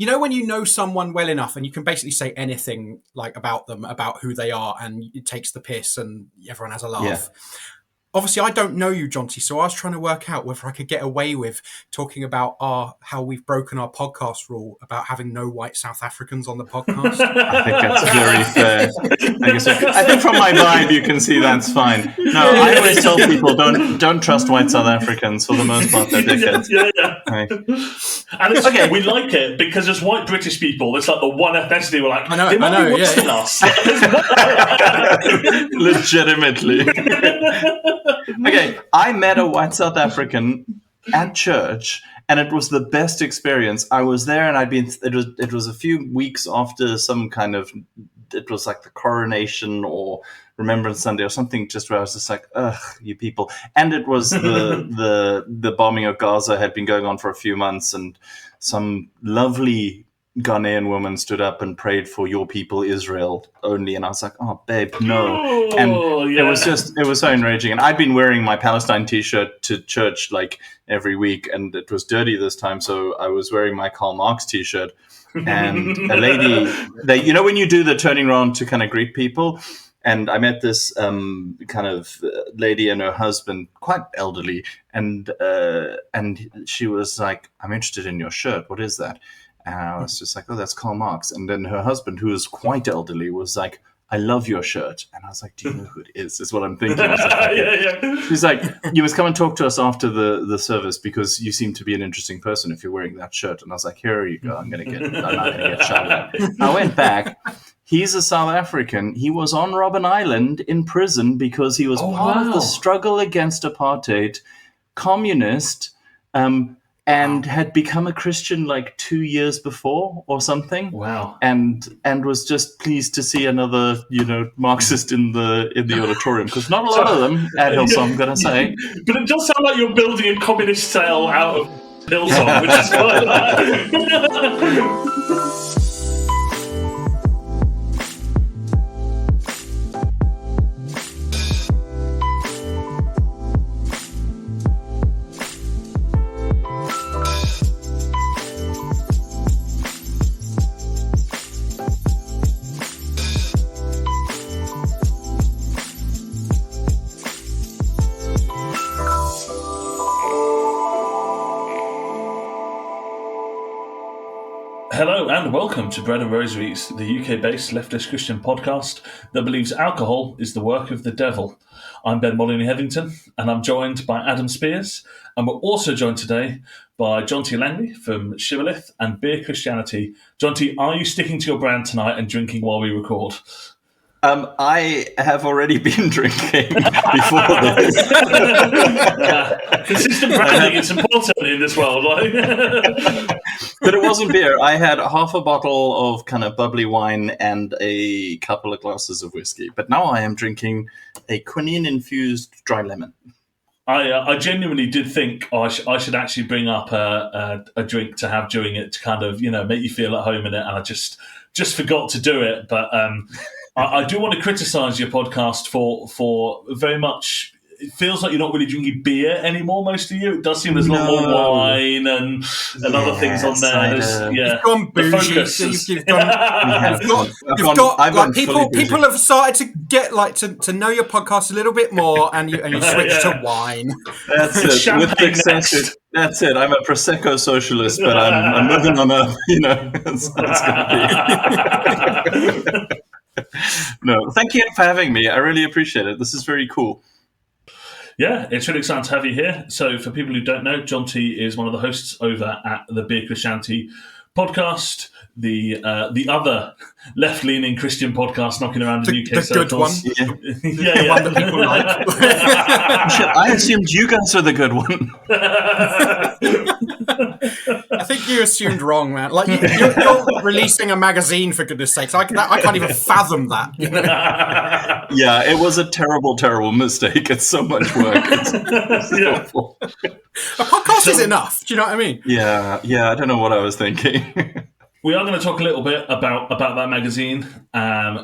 you know when you know someone well enough and you can basically say anything like about them, about who they are, and it takes the piss and everyone has a laugh. Yeah. Obviously, I don't know you, Jonty, so I was trying to work out whether I could get away with talking about how we've broken our podcast rule about having no white South Africans on the podcast. I think that's very fair. I think from my vibe, you can see that's fine. No, I always tell people don't trust white South Africans. For the most part, they're dickheads. Yeah. Right. And it's, we like it because as white British people, it's like the one ethnicity we're like, I know, they might be worse than us. Legitimately. Okay, I met a white South African at church, and it was the best experience. I was there, and it was a few weeks after some kind of, it was like the coronation or Remembrance Sunday or something, just where I was just like, ugh, you people. And it was the bombing of Gaza had been going on for a few months, and some lovely Ghanaian woman stood up and prayed for your people, Israel only. And I was like, oh, babe, no. And it was so enraging. And I'd been wearing my Palestine t-shirt to church like every week, and it was dirty this time. So I was wearing my Karl Marx t-shirt. And a lady, when you do the turning around to kind of greet people, and I met this kind of lady and her husband, quite elderly, and she was like, I'm interested in your shirt. What is that? And I was just like, oh, that's Karl Marx. And then her husband, who is quite elderly, was like, I love your shirt. And I was like, do you know who it is? Is what I'm thinking. Like, She's like, you must come and talk to us after the service because you seem to be an interesting person if you're wearing that shirt. And I was like, here you go. I'm not going to get shouted at. I went back. He's a South African. He was on Robben Island in prison because he was part of the struggle against apartheid, communist, and had become a Christian like 2 years before or something. Wow. And was just pleased to see another, Marxist in the auditorium, because not a lot of them at Hillsong, I'm gonna say. But it does sound like you're building a communist cell out of Hillsong, which is quite Hello and welcome to Bread and Rosaries, the UK-based leftist Christian podcast that believes alcohol is the work of the devil. I'm Ben Molyneux-Headington, and I'm joined by Adam Spears, and we're also joined today by Jonty Langley from Shibboleth and Beer Christianity. Jonty, are you sticking to your brand tonight and drinking while we record? I have already been drinking before this. Consistent branding is important in this world. But it wasn't beer. I had half a bottle of kind of bubbly wine and a couple of glasses of whiskey. But now I am drinking a quinine-infused dry lemon. I genuinely did think I should actually bring up a drink to have during it to kind of, make you feel at home in it. And I just forgot to do it. But I do want to criticise your podcast for very much. It feels like you're not really drinking beer anymore, most of you. It does seem there's a lot more wine and other things on there. You've gone bougie. People have started to get to know your podcast a little bit more, and you switch to wine. That's it. With success. That's it. I'm a Prosecco socialist, but I'm moving on a, that's going to be. No, thank you for having me. I really appreciate it. This is very cool. Yeah, it's really exciting to have you here. So for people who don't know, Jonty is one of the hosts over at the Beer Christianity podcast, the other left-leaning Christian podcast knocking around in UK circles. The good one. The one that people like. I assumed you guys are the good one. I think you assumed wrong, man. Like you're releasing a magazine, for goodness sakes. I can't even fathom that. Yeah, it was a terrible, terrible mistake. It's so much work. It's awful. A podcast is enough. Do you know what I mean? Yeah. I don't know what I was thinking. We are going to talk a little bit about that magazine,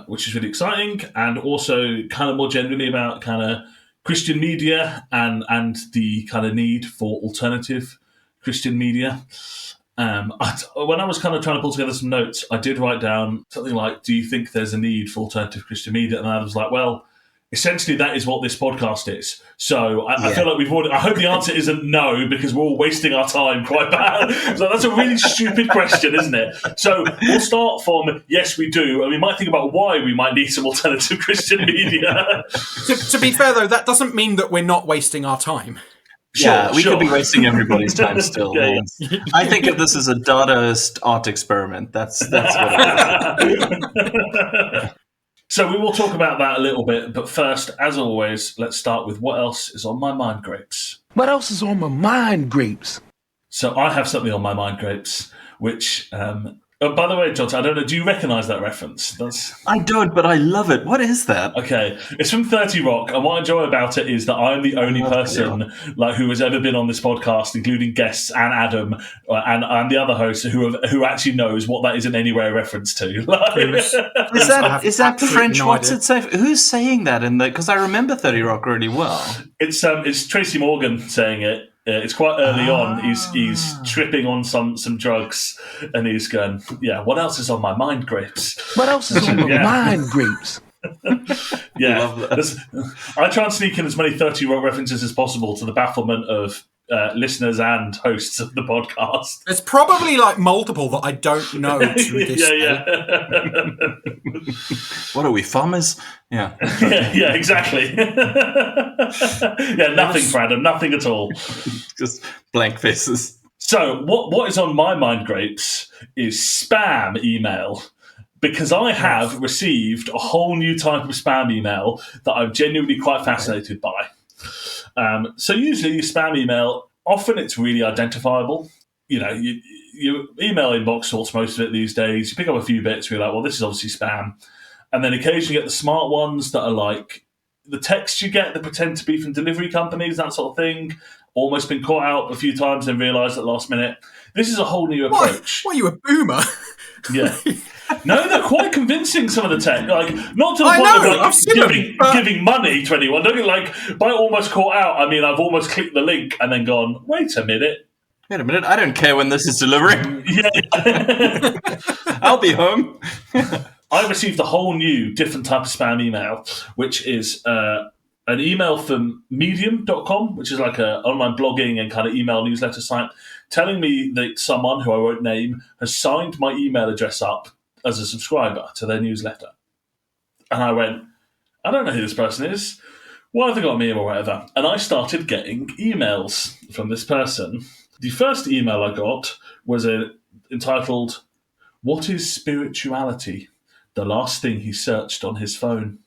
which is really exciting, and also kind of more generally about kind of Christian media and the kind of need for alternative Christian media. When I was kind of trying to pull together some notes, I did write down something like, do you think there's a need for alternative Christian media? And I was like, well, essentially that is what this podcast is. So I feel like I hope the answer isn't no, because we're all wasting our time quite bad. So that's a really stupid question, isn't it? So we'll start from, yes, we do. And we might think about why we might need some alternative Christian media. To be fair, though, that doesn't mean that we're not wasting our time. We could be wasting everybody's time still. Yeah. I think of this as a Dadaist art experiment. That's what it is. So we will talk about that a little bit, but first, as always, let's start with what else is on my mind, Grapes. What else is on my mind, Grapes? So I have something on my mind, Grapes, which... by the way, Jonty, I don't know, do you recognise that reference? I don't, but I love it. What is that? Okay, it's from 30 Rock, and what I enjoy about it is that I'm the only person who has ever been on this podcast, including guests and Adam and the other host, who actually knows what that is in any way a rereference to. Is that French? What's it say? Who's saying that in the? Because I remember 30 Rock really well. It's Tracy Morgan saying it. It's quite early on. He's tripping on some drugs, and he's going, "Yeah, what else is on my mind, Grapes? What else is on my mind, Grapes?" Yeah, I try and sneak in as many 30 Rock references as possible to the bafflement of listeners and hosts of the podcast. There's probably like multiple that I don't know to this day. What are we, farmers? Yeah. yeah, exactly. Nothing, Brandon, nothing at all. Just blank faces. So what is on my mind, Grapes, is spam email. Because I have received a whole new type of spam email that I'm genuinely quite fascinated by. So usually your spam email, often it's really identifiable. You know, your email inbox sorts most of it these days. You pick up a few bits, you're like, well, this is obviously spam. And then occasionally you get the smart ones that are like the texts you get that pretend to be from delivery companies, that sort of thing. Almost been caught out a few times and realised at the last minute. This is a whole new approach. What, are you a boomer? Yeah. No, they're quite convincing, some of the tech. Like, not to the point of giving money to anyone. Don't get like, by almost caught out, I mean, I've almost clicked the link and then gone, wait a minute, I don't care when this is delivering. Yeah. I'll be home. I received a whole new, different type of spam email, which is an email from medium.com, which is like an online blogging and kind of email newsletter site, telling me that someone, who I won't name, has signed my email address up as a subscriber to their newsletter. And I went, I don't know who this person is. Why have they got me or whatever? And I started getting emails from this person. The first email I got was entitled, "What is spirituality?" The last thing he searched on his phone.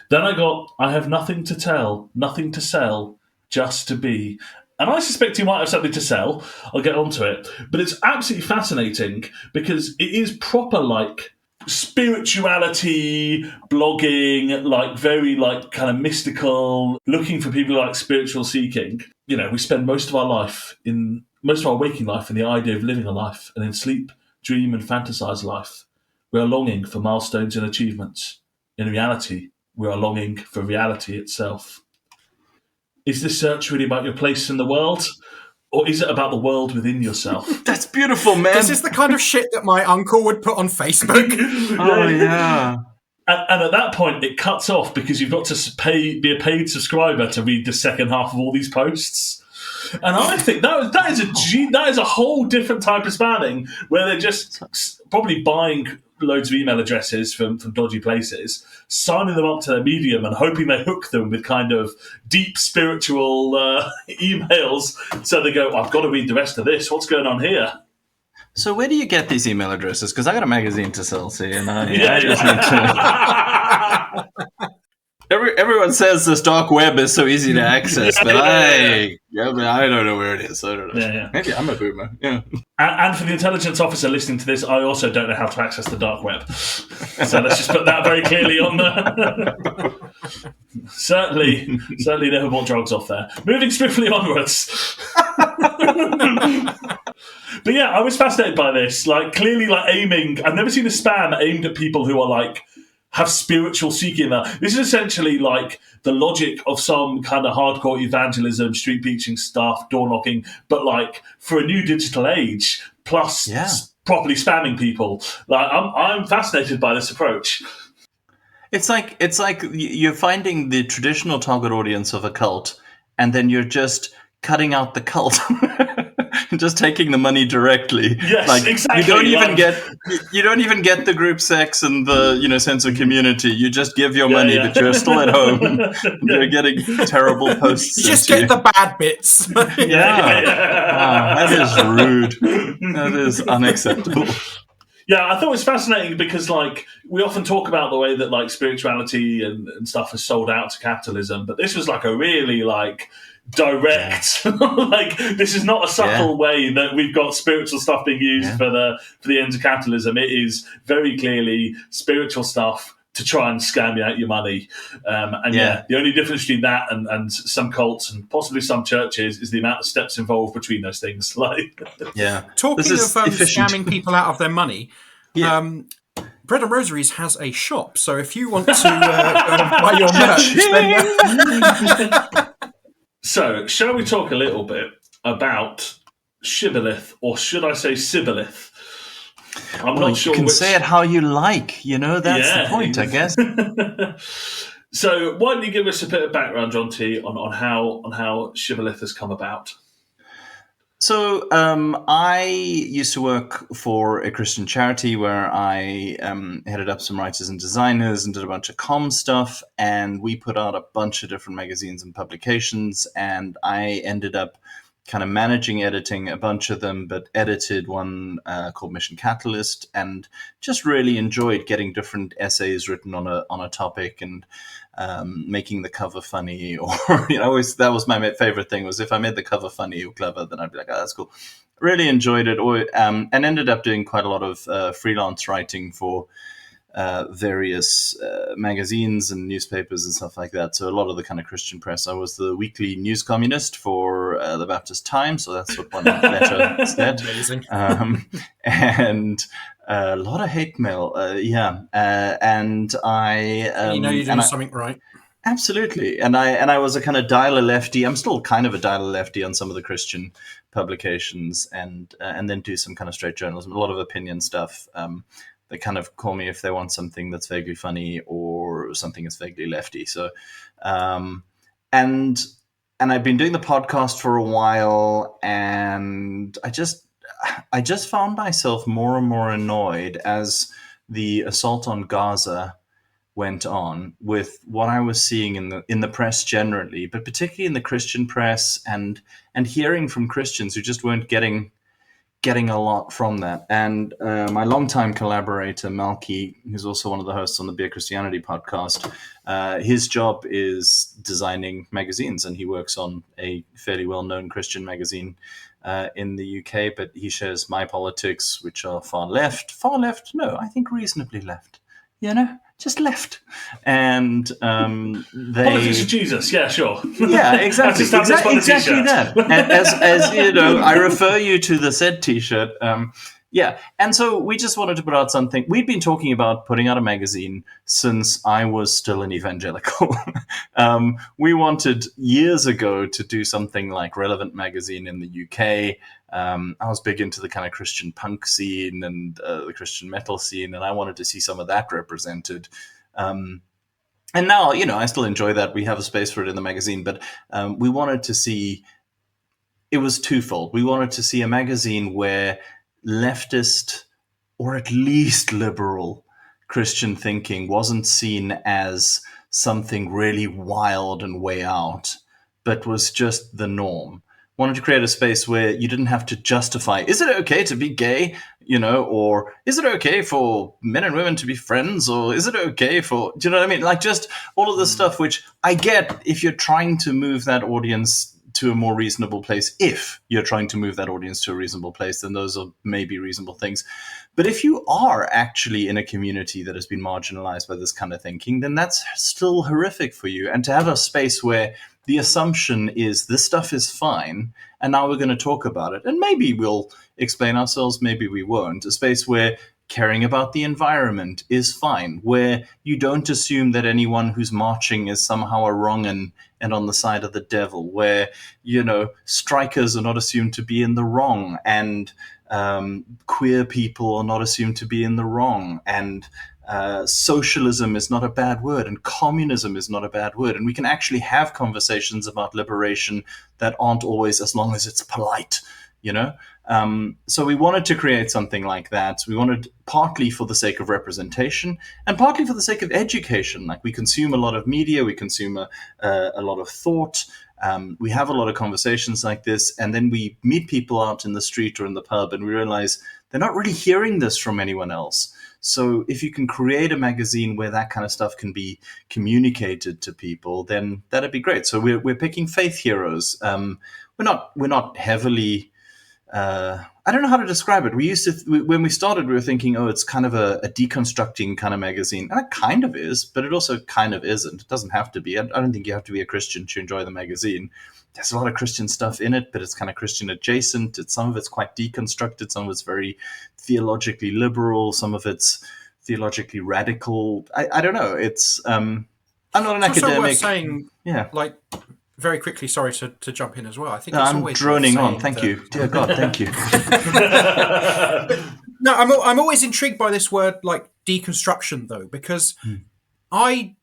Then I got, "I have nothing to tell, nothing to sell, just to be." And I suspect he might have something to sell. I'll get onto it. But it's absolutely fascinating because it is proper, like, spirituality, blogging, like, very, like, kind of mystical, looking for people like spiritual seeking. You know, we spend most of our waking life in the idea of living a life, and in sleep, dream and fantasize life. We are longing for milestones and achievements. In reality, we are longing for reality itself. Is this search really about your place in the world? Or is it about the world within yourself? That's beautiful, man. This is the kind of shit that my uncle would put on Facebook. Oh, yeah. And at that point, it cuts off because you've got to be a paid subscriber to read the second half of all these posts. And I think that is a whole different type of spamming, where they're just probably buying loads of email addresses from dodgy places, signing them up to their Medium and hoping they hook them with kind of deep spiritual emails. So they go, I've got to read the rest of this. What's going on here? So where do you get these email addresses? Because I got a magazine to sell, see, and I just need to... Everyone says this dark web is so easy to access, but I don't know where it is. I don't know. Yeah. Maybe I'm a boomer. Yeah. And for the intelligence officer listening to this, I also don't know how to access the dark web. So let's just put that very clearly on there. Certainly never bought drugs off there. Moving swiftly onwards. But yeah, I was fascinated by this. Like, clearly, like, aiming. I've never seen a spam aimed at people who are like, have spiritual seeking that. This is essentially like the logic of some kind of hardcore evangelism, street preaching stuff, door knocking, but like for a new digital age, plus Yeah. properly spamming people. Like, I'm fascinated by this approach. It's like you're finding the traditional target audience of a cult, and then you're just cutting out the cult, and just taking the money directly. Yes, like, exactly. You don't even get the group sex and the sense of community. You just give your money, yeah. but you're still at home. You're getting terrible posts. You just get the bad bits. Yeah. Wow, that is rude. That is unacceptable. Yeah, I thought it was fascinating because, like, we often talk about the way that, like, spirituality and stuff is sold out to capitalism, but this was like a really, like, direct, like, this is not a subtle way that we've got spiritual stuff being used for the ends of capitalism. It is very clearly spiritual stuff to try and scam you out your money. The only difference between that and some cults and possibly some churches is the amount of steps involved between those things. Like, talking of scamming people out of their money, Bread and Rosaries has a shop. So if you want to buy your merch, So, shall we talk a little bit about shibboleth, or should I say sibboleth? I'm not sure. You can say it how you like. That's the point, I guess. So, why don't you give us a bit of background, Jonty, on how shibboleth has come about? So I used to work for a Christian charity where I headed up some writers and designers and did a bunch of comm stuff, and we put out a bunch of different magazines and publications, and I ended up kind of managing editing a bunch of them, but edited one called Mission Catalyst, and just really enjoyed getting different essays written on a topic and making the cover funny, or that was my favorite thing, was if I made the cover funny or clever, then I'd be like, oh, that's cool. Really enjoyed it, and ended up doing quite a lot of freelance writing for various magazines and newspapers and stuff like that. So a lot of the kind of Christian press. I was the weekly news communist for the Baptist Times, so that's what one letter said. Amazing. And a lot of hate mail, and I you're doing something right. Absolutely, and I was a kind of dialer lefty. I'm still kind of a dialer lefty on some of the Christian publications, and then do some kind of straight journalism, a lot of opinion stuff. They kind of call me if they want something that's vaguely funny or something that's vaguely lefty. So, and I've been doing the podcast for a while, and I just found myself more and more annoyed as the assault on Gaza went on with what I was seeing in the press generally, but particularly in the Christian press, and hearing from Christians who just weren't getting a lot from that. And my longtime collaborator, Malky, who's also one of the hosts on the Beer Christianity podcast, his job is designing magazines, and he works on a fairly well-known Christian magazine in the UK, but he shares my politics, which are far left, no, I think reasonably left, just left. And Politics of Jesus, yeah, sure. Yeah, exactly. Exactly that. And as you know, I refer you to the said T-shirt. And so we just wanted to put out something. We'd been talking about putting out a magazine since I was still an evangelical. We wanted years ago to do something like Relevant Magazine in the UK. I was big into the kind of Christian punk scene and the Christian metal scene, and I wanted to see some of that represented. And now, I still enjoy that. We have a space for it in the magazine, but we wanted to see, it was twofold. We wanted to see a magazine where leftist, or at least liberal, Christian thinking wasn't seen as something really wild and way out, but was just the norm. Wanted to create a space where you didn't have to justify, is it okay to be gay, or is it okay for men and women to be friends, or is it okay for, do you know what I mean? Like, just all of the stuff, which I get if you're trying to move that audience to a more reasonable place. If you're trying to move that audience to a reasonable place, then those are maybe reasonable things. But if you are actually in a community that has been marginalized by this kind of thinking, then that's still horrific for you. And to have a space where the assumption is this stuff is fine, and now we're going to talk about it, and maybe we'll explain ourselves, maybe we won't. A space where caring about the environment is fine, where you don't assume that anyone who's marching is somehow a wrong and on the side of the devil, where, strikers are not assumed to be in the wrong, and queer people are not assumed to be in the wrong, and socialism is not a bad word, and communism is not a bad word, and we can actually have conversations about liberation that aren't always as long as it's polite, you know? So we wanted to create something like that. We wanted, partly for the sake of representation and partly for the sake of education. Like, we consume a lot of media, we consume a lot of thought, we have a lot of conversations like this, and then we meet people out in the street or in the pub and we realize they're not really hearing this from anyone else. So if you can create a magazine where that kind of stuff can be communicated to people, then that'd be great. So we're picking faith heroes. We're not heavily. I don't know how to describe it. We used to, when we started, we were thinking, oh, it's kind of a deconstructing kind of magazine. And it kind of is, but it also kind of isn't. It doesn't have to be. I don't think you have to be a Christian to enjoy the magazine. There's a lot of Christian stuff in it, but it's kind of Christian adjacent. Some of it's quite deconstructed. Some of it's very theologically liberal. Some of it's theologically radical. I don't know. It's I'm not an academic. Also worth saying, yeah. Like, very quickly, sorry to jump in as well. I think No, it's I'm always droning worth on. saying Thank that- you. Dear God, thank you. No, I'm always intrigued by this word, like deconstruction, though, because I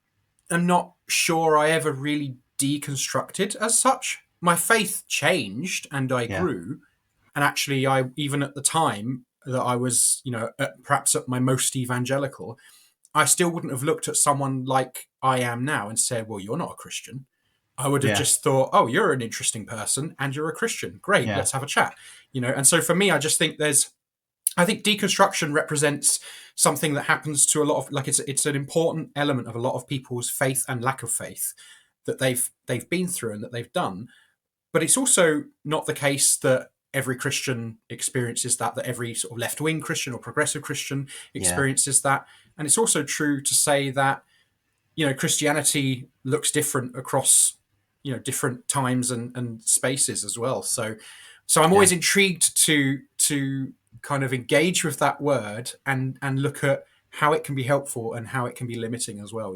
am not sure I ever really deconstructed as such. My faith changed and I grew, and actually, I even at the time that I was, perhaps at my most evangelical, I still wouldn't have looked at someone like I am now and said, "Well, you're not a Christian." I would have just thought, "Oh, you're an interesting person and you're a Christian. Great, let's have a chat." And so for me, I just think I think deconstruction represents something that happens to a lot of, like, it's an important element of a lot of people's faith and lack of faith that they've been through and that they've done. But it's also not the case that every Christian experiences that every sort of left-wing Christian or progressive Christian experiences that. And it's also true to say that, Christianity looks different across, different times and spaces as well. So I'm always intrigued to kind of engage with that word and look at how it can be helpful and how it can be limiting as well,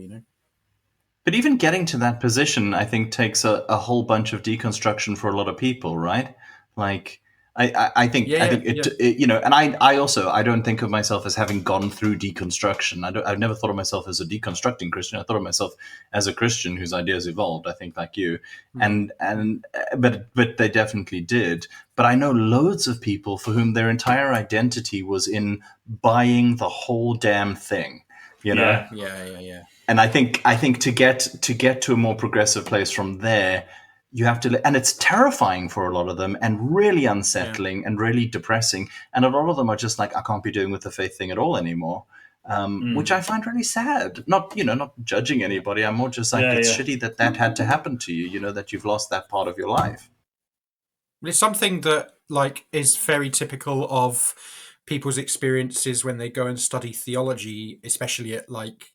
But even getting to that position, I think, takes a whole bunch of deconstruction for a lot of people, right? Like, I think and I also, I don't think of myself as having gone through deconstruction. I've never thought of myself as a deconstructing Christian. I thought of myself as a Christian whose ideas evolved, I think, like you, but they definitely did. But I know loads of people for whom their entire identity was in buying the whole damn thing, Yeah. And I think to get to a more progressive place from there, you have to, and it's terrifying for a lot of them, and really unsettling and really depressing. And a lot of them are just like, I can't be doing with the faith thing at all anymore, which I find really sad. Not judging anybody. I'm more just like, it's shitty that had to happen to you. That you've lost that part of your life. It's something that, like, is very typical of people's experiences when they go and study theology, especially at like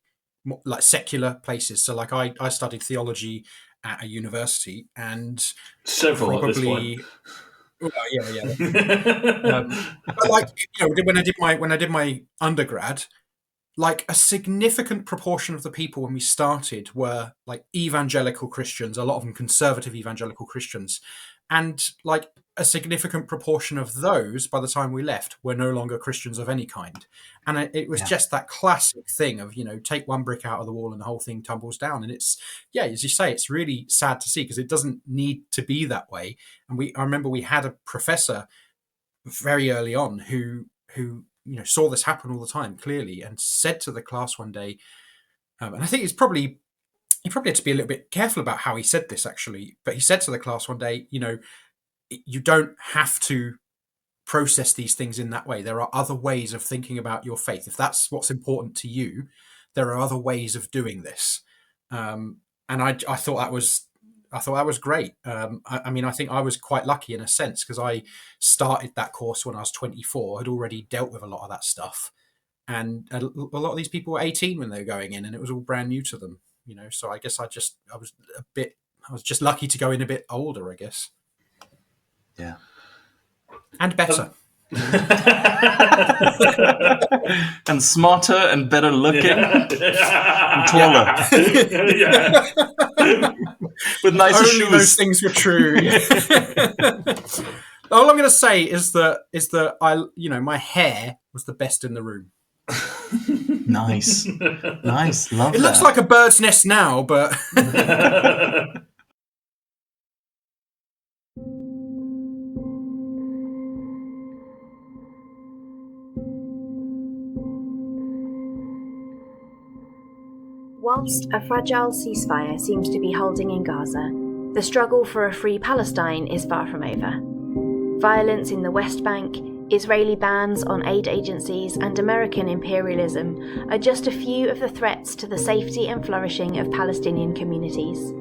secular places. So, like, I studied theology at a university, and several probably, at this point. But like, when I did my undergrad, like, a significant proportion of the people when we started were like evangelical Christians, a lot of them conservative evangelical Christians. And like a significant proportion of those, by the time we left, were no longer Christians of any kind. And it was just that classic thing of, take one brick out of the wall and the whole thing tumbles down. And it's, as you say, it's really sad to see, because it doesn't need to be that way. And I remember we had a professor very early on who saw this happen all the time, clearly, and said to the class one day, and I think he probably had to be a little bit careful about how he said this, actually, but he said to the class one day, you don't have to process these things in that way. There are other ways of thinking about your faith. If that's what's important to you, there are other ways of doing this. And I thought that was great. I mean, I think I was quite lucky in a sense, because I started that course when I was 24, had already dealt with a lot of that stuff. And a lot of these people were 18 when they were going in, and it was all brand new to them, so I guess I was just lucky to go in a bit older, I guess. Yeah. And better. And smarter and better looking. And taller. With nicer Only shoes. those things were true. All I'm going to say is that my hair was the best in the room. Nice. Love It looks that. like a bird's nest now, but Whilst a fragile ceasefire seems to be holding in Gaza, the struggle for a free Palestine is far from over. Violence in the West Bank, Israeli bans on aid agencies, and American imperialism are just a few of the threats to the safety and flourishing of Palestinian communities.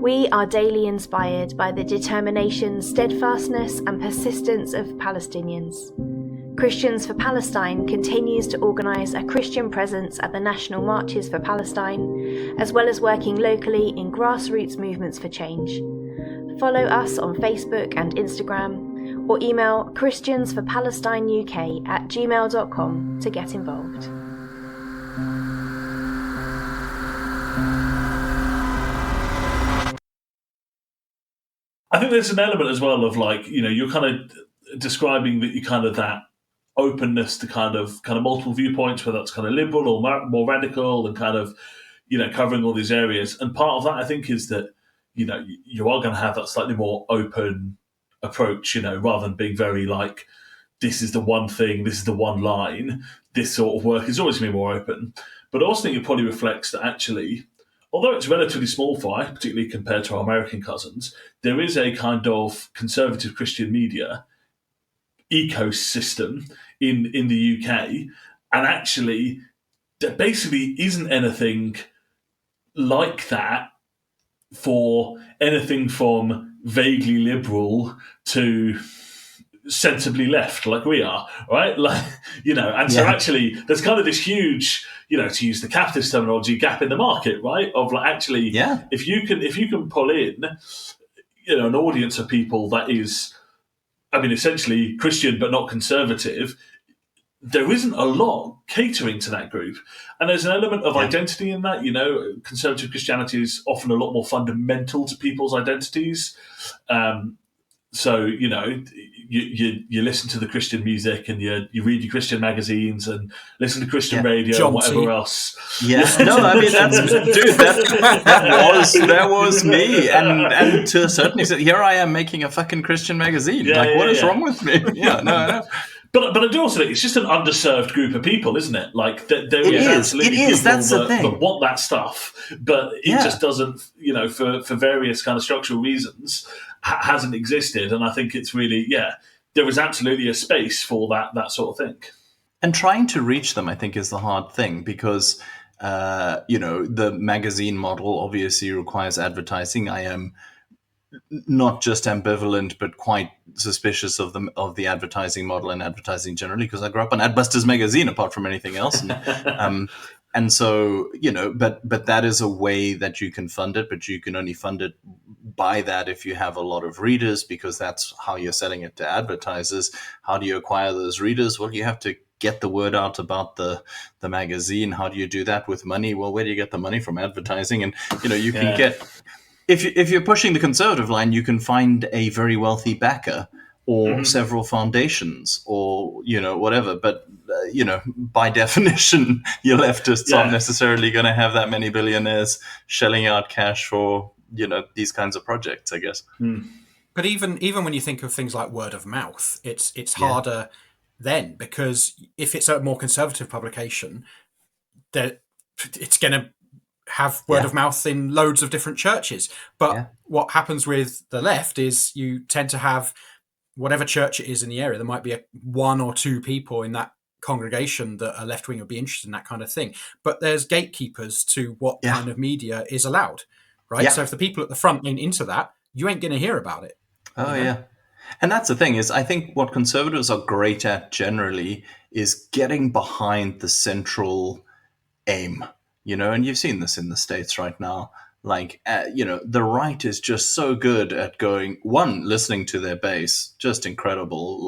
We are daily inspired by the determination, steadfastness, and persistence of Palestinians. Christians for Palestine continues to organise a Christian presence at the national marches for Palestine, as well as working locally in grassroots movements for change. Follow us on Facebook and Instagram, or email christiansforpalestineuk@gmail.com to get involved. I think there's an element as well of you're kind of describing that you kind of that openness to kind of multiple viewpoints, whether that's kind of liberal or more radical, and kind of covering all these areas. And part of that, I think, is that you are going to have that slightly more open approach, rather than being very like, this is the one thing, this is the one line, this sort of work is always going to be more open. But I also think it probably reflects that actually, although it's relatively small fry, particularly compared to our American cousins, there is a kind of conservative Christian media ecosystem in the UK, and actually there basically isn't anything like that for anything from vaguely liberal to sensibly left, like we are, right? So actually there's kind of this huge, to use the capitalist terminology, gap in the market, right? Of if you can pull in an audience of people that is, essentially Christian but not conservative, there isn't a lot catering to that group. And there's an element of identity in that. Conservative Christianity is often a lot more fundamental to people's identities. So, you listen to the Christian music, and you read your Christian magazines and listen to Christian radio Jonty. and whatever else. Yes, no, that was me, and to a certain extent, here I am making a fucking Christian magazine. What is wrong with me? No. But I do also think it's just an underserved group of people, isn't it? Like there is absolutely people that want that stuff, but it just doesn't, for various kind of structural reasons, hasn't existed. And I think it's really, there is absolutely a space for that sort of thing. And trying to reach them, I think, is the hard thing, because the magazine model obviously requires advertising. I am not just ambivalent, but quite suspicious of the advertising model and advertising generally, because I grew up on Adbusters magazine, apart from anything else. And so, but that is a way that you can fund it, but you can only fund it by that if you have a lot of readers, because that's how you're selling it to advertisers. How do you acquire those readers? Well, you have to get the word out about the magazine. How do you do that with money? Well, where do you get the money? From advertising. And, you can get... If you're pushing the conservative line, you can find a very wealthy backer, or several foundations, or whatever. But by definition, your leftists aren't necessarily going to have that many billionaires shelling out cash for these kinds of projects, I guess. But even when you think of things like word of mouth, it's harder then, because if it's a more conservative publication, that it's going to have word of mouth in loads of different churches. But what happens with the left is you tend to have whatever church it is in the area, there might be one or two people in that congregation that are left-wing would be interested in that kind of thing. But there's gatekeepers to what kind of media is allowed, right? So if the people at the front ain't into that, you ain't going to hear about it. And that's the thing, is I think what conservatives are great at generally is getting behind the central aim. And you've seen this in the States right now. The right is just so good at listening to their base, just incredible,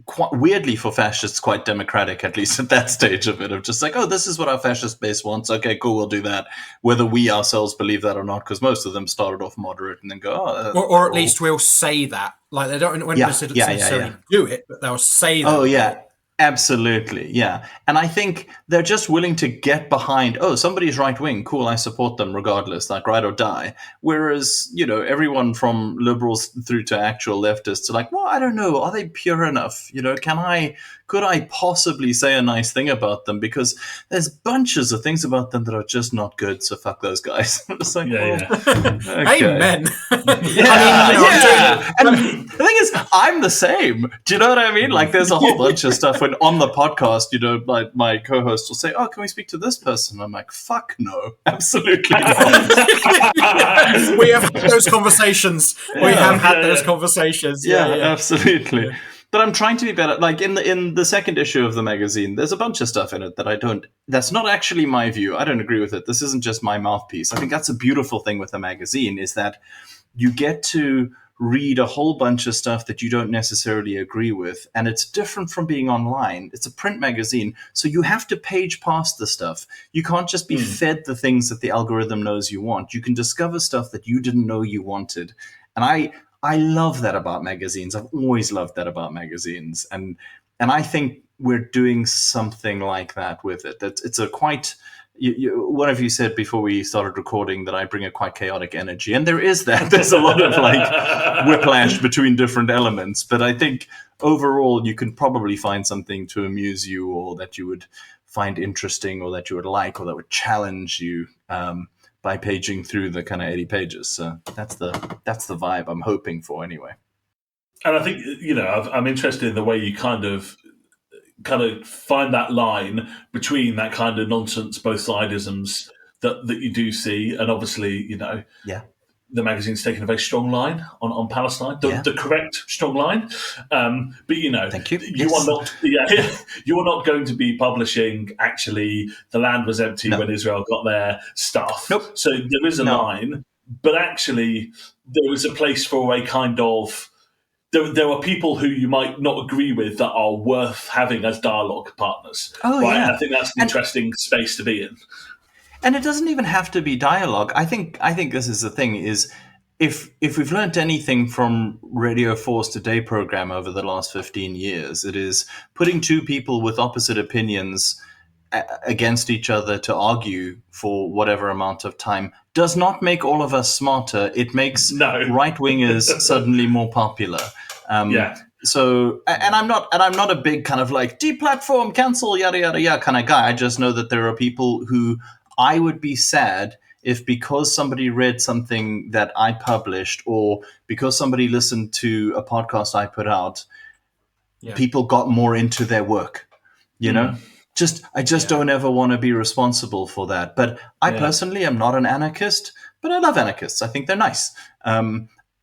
quite weirdly for fascists, quite democratic, at least at that stage of it, of just like, oh, this is what our fascist base wants. Okay, cool, we'll do that. Whether we ourselves believe that or not, because most of them started off moderate and then go, or at least we'll say that. Like they don't necessarily do it, but they'll say that. Oh, yeah. Absolutely, yeah. And I think they're just willing to get behind, oh, somebody's right wing, cool, I support them regardless, like ride or die. Whereas, everyone from liberals through to actual leftists are like, well, I don't know, are they pure enough? Could I possibly say a nice thing about them? Because there's bunches of things about them that are just not good, so fuck those guys. It's like, okay. Amen. And the thing is, I'm the same. Do you know what I mean? Like, there's a whole bunch of stuff when on the podcast, like my co-host will say, oh, can we speak to this person? I'm like, fuck no, absolutely not. We have had those conversations. We have had those conversations. Yeah, absolutely. Yeah. But I'm trying to be better. Like in the second issue of the magazine, there's a bunch of stuff in it that's not actually my view. I don't agree with it. This isn't just my mouthpiece. I think that's a beautiful thing with the magazine is that you get to read a whole bunch of stuff that you don't necessarily agree with. And it's different from being online. It's a print magazine. So you have to page past the stuff. You can't just be fed the things that the algorithm knows you want. You can discover stuff that you didn't know you wanted. And I love that about magazines. I've always loved that about magazines. And I think we're doing something like that with it. It's a quite... one of you said before we started recording that I bring a quite chaotic energy. And there is that. There's a lot of whiplash between different elements. But I think overall you can probably find something to amuse you or that you would find interesting or that you would like or that would challenge you by paging through the kind of 80 pages. So that's the vibe I'm hoping for anyway. And I think, I'm interested in the way you kind of find that line between that kind of nonsense, both sidisms that you do see. And obviously, the magazine's taken a very strong line on Palestine, the correct strong line. But thank you. Are not, you're not going to be publishing. Actually, the land was empty when Israel got their stuff. Nope. So there is a line, but actually, there is a place for a kind of. There are people who you might not agree with that are worth having as dialogue partners. Oh, right? yeah. I think that's an interesting space to be in. And it doesn't even have to be dialogue. I think this is the thing is if we've learned anything from Radio 4's Today program over the last 15 years, it is putting two people with opposite opinions against each other to argue for whatever amount of time does not make all of us smarter. It makes right-wingers suddenly more popular. So, and I'm not a big kind of like deplatform, cancel, yada, yada, yada kind of guy. I just know that there are people who I would be sad if because somebody read something that I published or because somebody listened to a podcast I put out, people got more into their work, you know? I just don't ever want to be responsible for that. But I personally am not an anarchist, but I love anarchists. I think they're nice.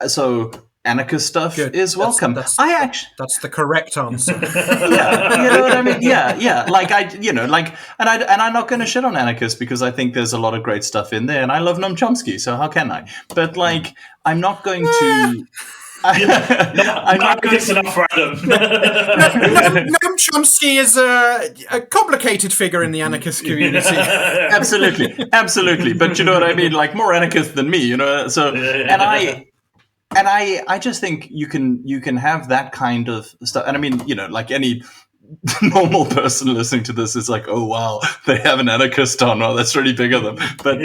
So anarchist stuff is welcome. That's the correct answer. Yeah, you know what I mean? Yeah. Like and I'm not going to shit on anarchists because I think there's a lot of great stuff in there, and I love Noam Chomsky, so how can I? But I'm not going to. I'm not going to enough for Adam. Noam Chomsky is a complicated figure in the anarchist community. Absolutely. But you know what I mean? Like more anarchist than me, you know. So and I just think you can have that kind of stuff. And I mean, like any normal person listening to this is like, oh wow, they have an anarchist on. Well, that's really big of them. But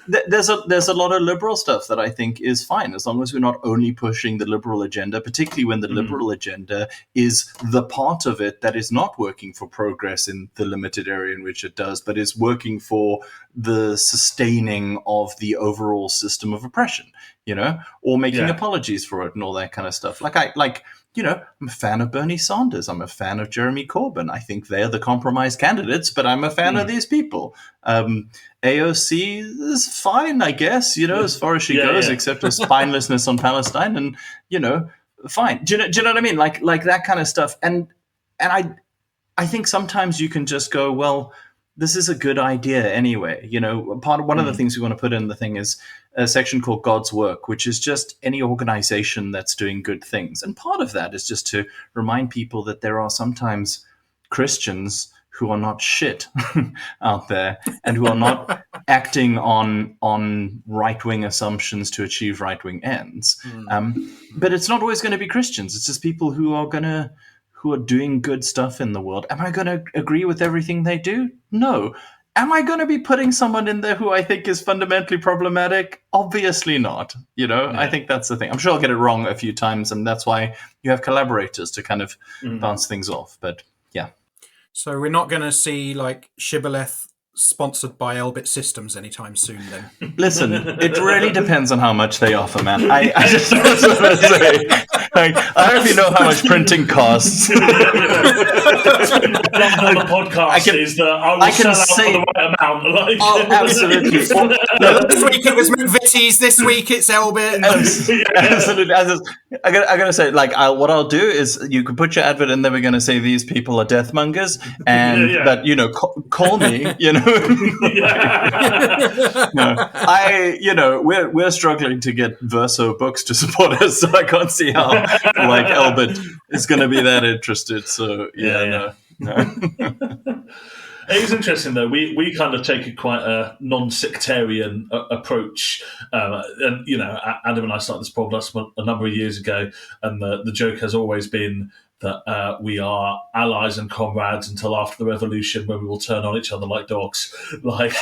there's a lot of liberal stuff that I think is fine as long as we're not only pushing the liberal agenda, particularly when the liberal agenda is the part of it that is not working for progress in the limited area in which it does, but is working for the sustaining of the overall system of oppression, or making apologies for it and all that kind of stuff. I'm a fan of Bernie Sanders. I'm a fan of Jeremy Corbyn. I think they're the compromise candidates, but I'm a fan of these people. AOC is fine, I guess, as far as she goes, except her spinelessness on Palestine, and fine. Do you know what I mean? Like that kind of stuff. And I think sometimes you can just go, well, this is a good idea anyway. One of the things we want to put in the thing is a section called God's Work, which is just any organization that's doing good things. And part of that is just to remind people that there are sometimes Christians who are not shit out there and who are not acting on right-wing assumptions to achieve right-wing ends. But it's not always going to be Christians. It's just people who are doing good stuff in the world. Am I going to agree with everything they do? No. Am I going to be putting someone in there who I think is fundamentally problematic? Obviously not. I think that's the thing. I'm sure I'll get it wrong a few times, and that's why you have collaborators to kind of bounce things off. But yeah. So we're not going to see like Shibboleth sponsored by Elbit Systems anytime soon then? Listen, it really depends on how much they offer, man. I just want to say, I hope you know how much printing costs. On the podcast is that I will sell out for the right amount. Absolutely. Last week it was McVitie's, this week it's Elbit. Absolutely. I gotta say, what I'll do is you can put your advert in there. We're gonna say these people are deathmongers, and but call me. We're struggling to get Verso Books to support us, so I can't see how Elbit is going to be that interested. So no. It is interesting though. We kind of take quite a non-sectarian approach, and Adam and I started this podcast a number of years ago, and the joke has always been that we are allies and comrades until after the revolution, when we will turn on each other like dogs. Great.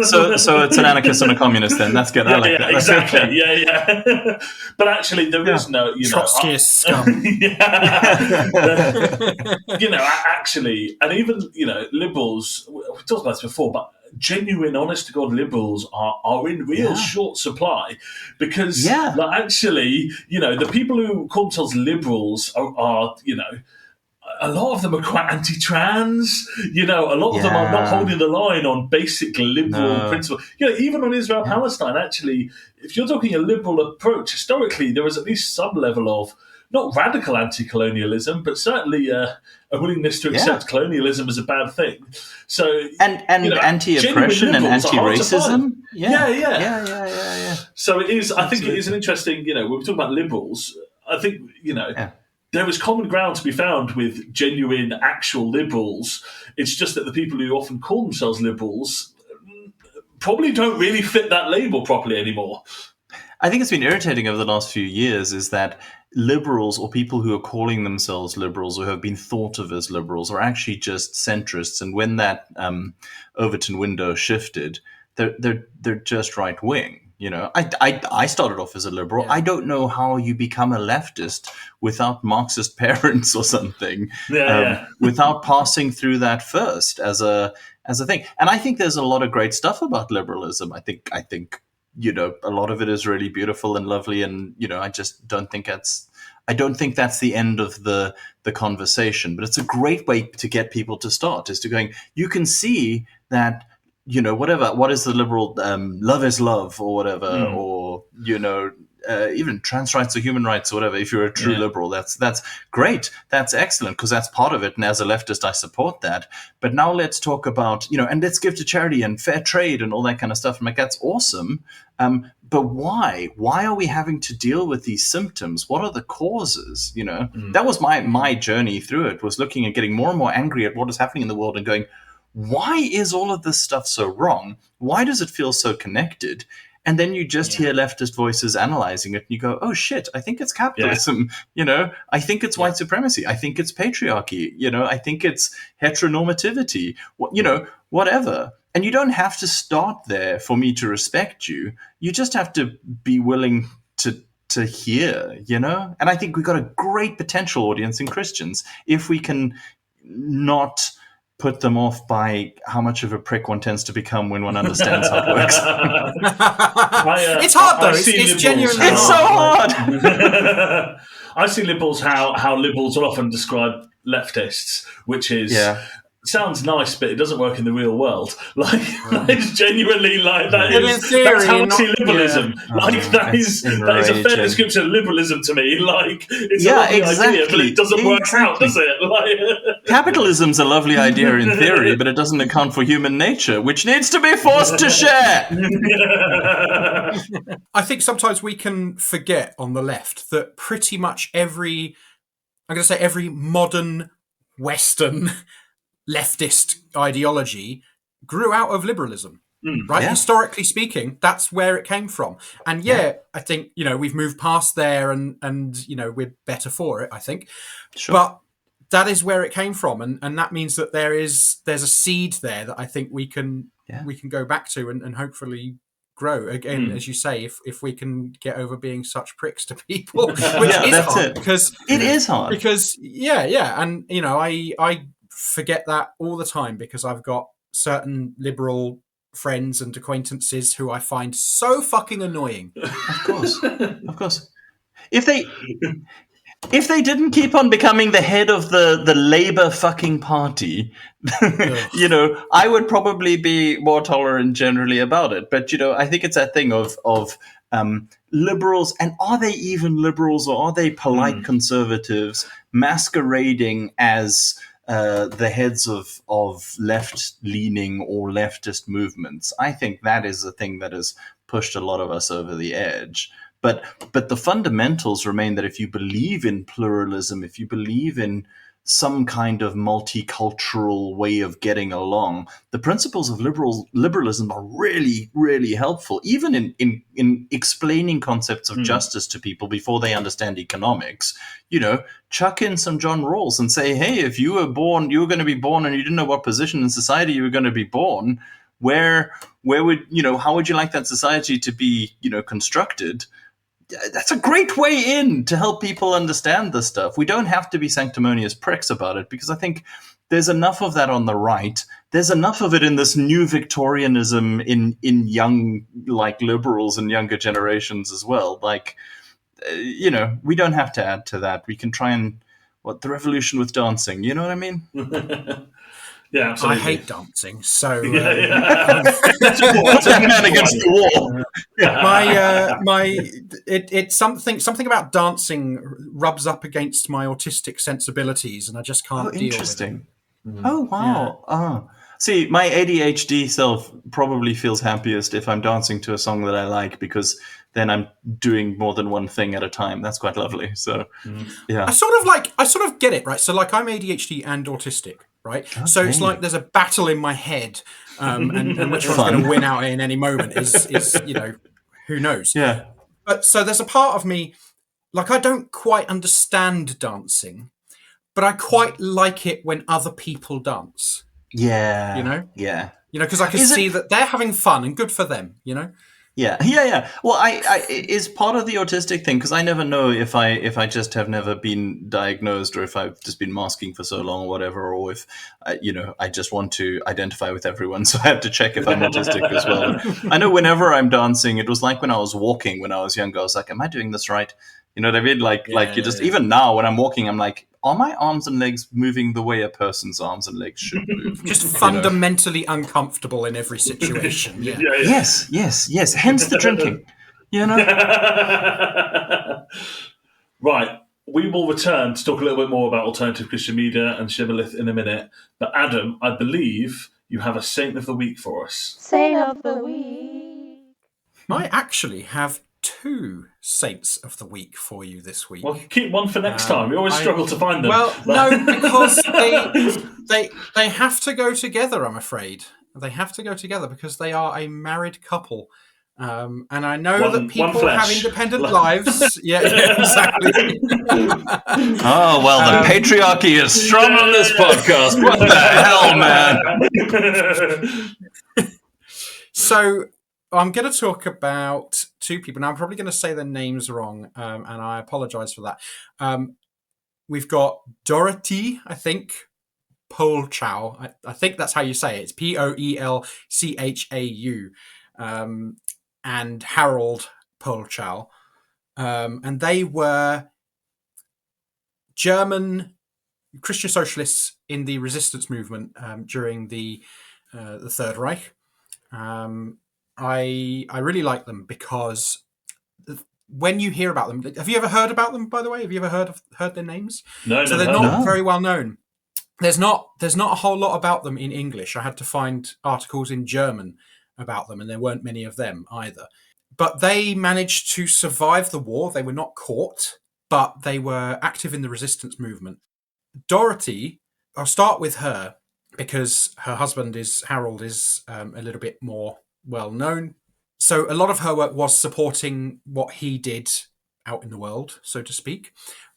So it's an anarchist and a communist then. That's good. I like that. Exactly. Yeah. But actually, there is no, Trotskyist scum. Actually, and even liberals. We talked about this before, but genuine, honest to God liberals are in real short supply, because actually, the people who call themselves liberals are a lot of them are quite anti-trans. A lot of them are not holding the line on basic liberal principles. Even on Israel-Palestine, actually, if you're talking a liberal approach, historically, there was at least some level of not radical anti-colonialism, but certainly a willingness to accept colonialism as a bad thing. So and anti-oppression and anti-racism. Yeah. So it is. I think it is an interesting. When we talk about liberals, I think there is common ground to be found with genuine, actual liberals. It's just that the people who often call themselves liberals probably don't really fit that label properly anymore. I think it's been irritating over the last few years is that liberals, or people who are calling themselves liberals or have been thought of as liberals, are actually just centrists. And when that Overton window shifted, they're just right wing. I started off as a liberal. I don't know how you become a leftist without Marxist parents or something, without passing through that first as a thing. And I think there's a lot of great stuff about liberalism. I think a lot of it is really beautiful and lovely, and I just don't think that's the end of the conversation. But it's a great way to get people to start, is to going, you can see that what is the liberal love is love, or whatever, or even trans rights or human rights or whatever. If you're a true liberal, that's great, that's excellent, because that's part of it, and as a leftist I support that. But now let's talk about and let's give to charity and fair trade and all that kind of stuff. I'm like, that's awesome, but why are we having to deal with these symptoms? What are the causes? That was my journey through it, was looking and getting more and more angry at what is happening in the world and going, why is all of this stuff so wrong? Why does it feel so connected? And then you just hear leftist voices analyzing it, and you go, oh shit, I think it's capitalism. I think it's white supremacy. I think it's patriarchy. I think it's heteronormativity, whatever. And you don't have to start there for me to respect you. You just have to be willing to hear, And I think we've got a great potential audience in Christians if we can not put them off by how much of a prick one tends to become when one understands how it works. It's hard though. It's genuinely It's so hard. I see liberals how liberals will often describe leftists, which is sounds nice, but it doesn't work in the real world. Like, it's genuinely like that. But in theory, That's how I see not- liberalism. yeah. Like, that is a fair enraging. description of liberalism to me. Like, it's Yeah, a lovely idea, but exactly. it doesn't work out, Exactly. does it? Like, Capitalism's a lovely idea in theory, but it doesn't account for human nature, which needs to be forced to share. I think sometimes we can forget on the left that pretty much every modern Western leftist ideology grew out of liberalism. Right? Yeah. Historically speaking, that's where it came from. And I think, we've moved past there and we're better for it, I think. Sure. But that is where it came from. And that means that there's a seed there that I think we can go back to and hopefully grow again, as you say, if we can get over being such pricks to people, which is that's hard it. because It is hard. because and I forget that all the time because I've got certain liberal friends and acquaintances who I find so fucking annoying. Of course. If they didn't keep on becoming the head of the Labour fucking party, I would probably be more tolerant generally about it. But I think it's that thing of liberals, and are they even liberals or are they polite conservatives masquerading as the heads of left-leaning or leftist movements? I think that is the thing that has pushed a lot of us over the edge. But the fundamentals remain that if you believe in pluralism, if you believe in some kind of multicultural way of getting along, the principles of liberalism are really, really helpful, even in explaining concepts of justice to people before they understand economics. Chuck in some John Rawls and say, hey, if you were going to be born and you didn't know what position in society you were going to be born, where would, how would you like that society to be, constructed? That's a great way in to help people understand this stuff. We don't have to be sanctimonious pricks about it, because I think there's enough of that on the right. There's enough of it in this new Victorianism in young, like, liberals and younger generations as well. Like, we don't have to add to that. We can try and the revolution with dancing. You know what I mean? Yeah, absolutely. I hate dancing, so Put that man against the wall. it's something about dancing rubs up against my autistic sensibilities, and I just can't deal with it. Oh, wow. Yeah. See, my ADHD self probably feels happiest if I'm dancing to a song that I like, because then I'm doing more than one thing at a time. That's quite lovely. So, yeah. I sort of get it, right? So, like, I'm ADHD and autistic, right? Okay. So it's like there's a battle in my head, and which one's going to win out in any moment is who knows? Yeah. But so there's a part of me, like, I don't quite understand dancing, but I quite like it when other people dance. Yeah. Yeah. Because I can see that they're having fun and good for them, Yeah. Well, I is part of the autistic thing, because I never know if I just have never been diagnosed, or if I've just been masking for so long or whatever, or if I just want to identify with everyone, so I have to check if I'm autistic as well. I know whenever I'm dancing, it was like when I was walking when I was younger. I was like, am I doing this right? You know what I mean? Even now when I'm walking, I'm like, are my arms and legs moving the way a person's arms and legs should move? Just fundamentally uncomfortable in every situation. Yeah. Yes. Hence the drinking. Right. We will return to talk a little bit more about alternative Christian media and Shibboleth in a minute. But Adam, I believe you have a Saint of the Week for us. Saint of the Week. I actually have 2 Saints of the Week for you this week. Well, keep one for next time. We always struggle to find them. Well, no, because they have to go together, I'm afraid. They have to go together because they are a married couple. And I know that people have independent lives. Yeah, exactly. Oh, well, the patriarchy is strong on this podcast. What the hell, man? So I'm going to talk about 2 people. Now, I'm probably going to say their names wrong, and I apologize for that. We've got Dorothy, I think, Polchau. I think that's how you say it. It's Poelchau. And Harold Polchau. And they were German Christian socialists in the resistance movement during the Third Reich. I really like them because when you hear about them, have you ever heard about them? By the way, have you ever heard their names? No, So never they're heard of not them. very well known. There's not a whole lot about them in English. I had to find articles in German about them, and there weren't many of them either. But they managed to survive the war. They were not caught, but they were active in the resistance movement. Dorothy, I'll start with her because her husband Harold is a little bit more well known. So a lot of her work was supporting what he did out in the world, so to speak.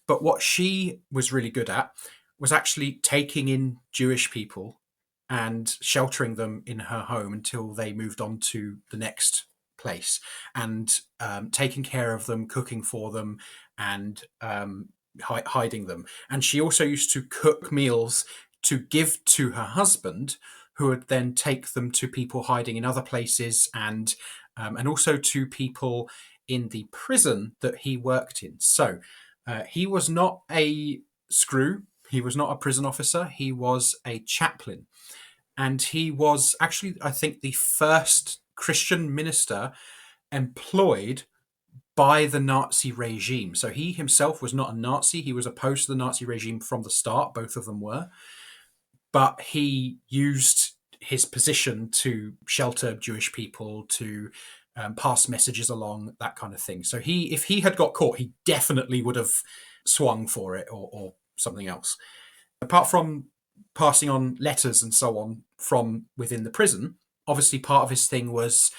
But what she was really good at was actually taking in Jewish people and sheltering them in her home until they moved on to the next place, and taking care of them, cooking for them, and hiding them. And she also used to cook meals to give to her husband, who would then take them to people hiding in other places, and also to people in the prison that he worked in. So he was not a screw. He was not a prison officer. He was a chaplain. And he was actually, I think, the first Christian minister employed by the Nazi regime. So he himself was not a Nazi. He was opposed to the Nazi regime from the start. Both of them were. But he used his position to shelter Jewish people, to pass messages along, that kind of thing. So if he had got caught, he definitely would have swung for it or something else. Apart from passing on letters and so on from within the prison, obviously part of his thing was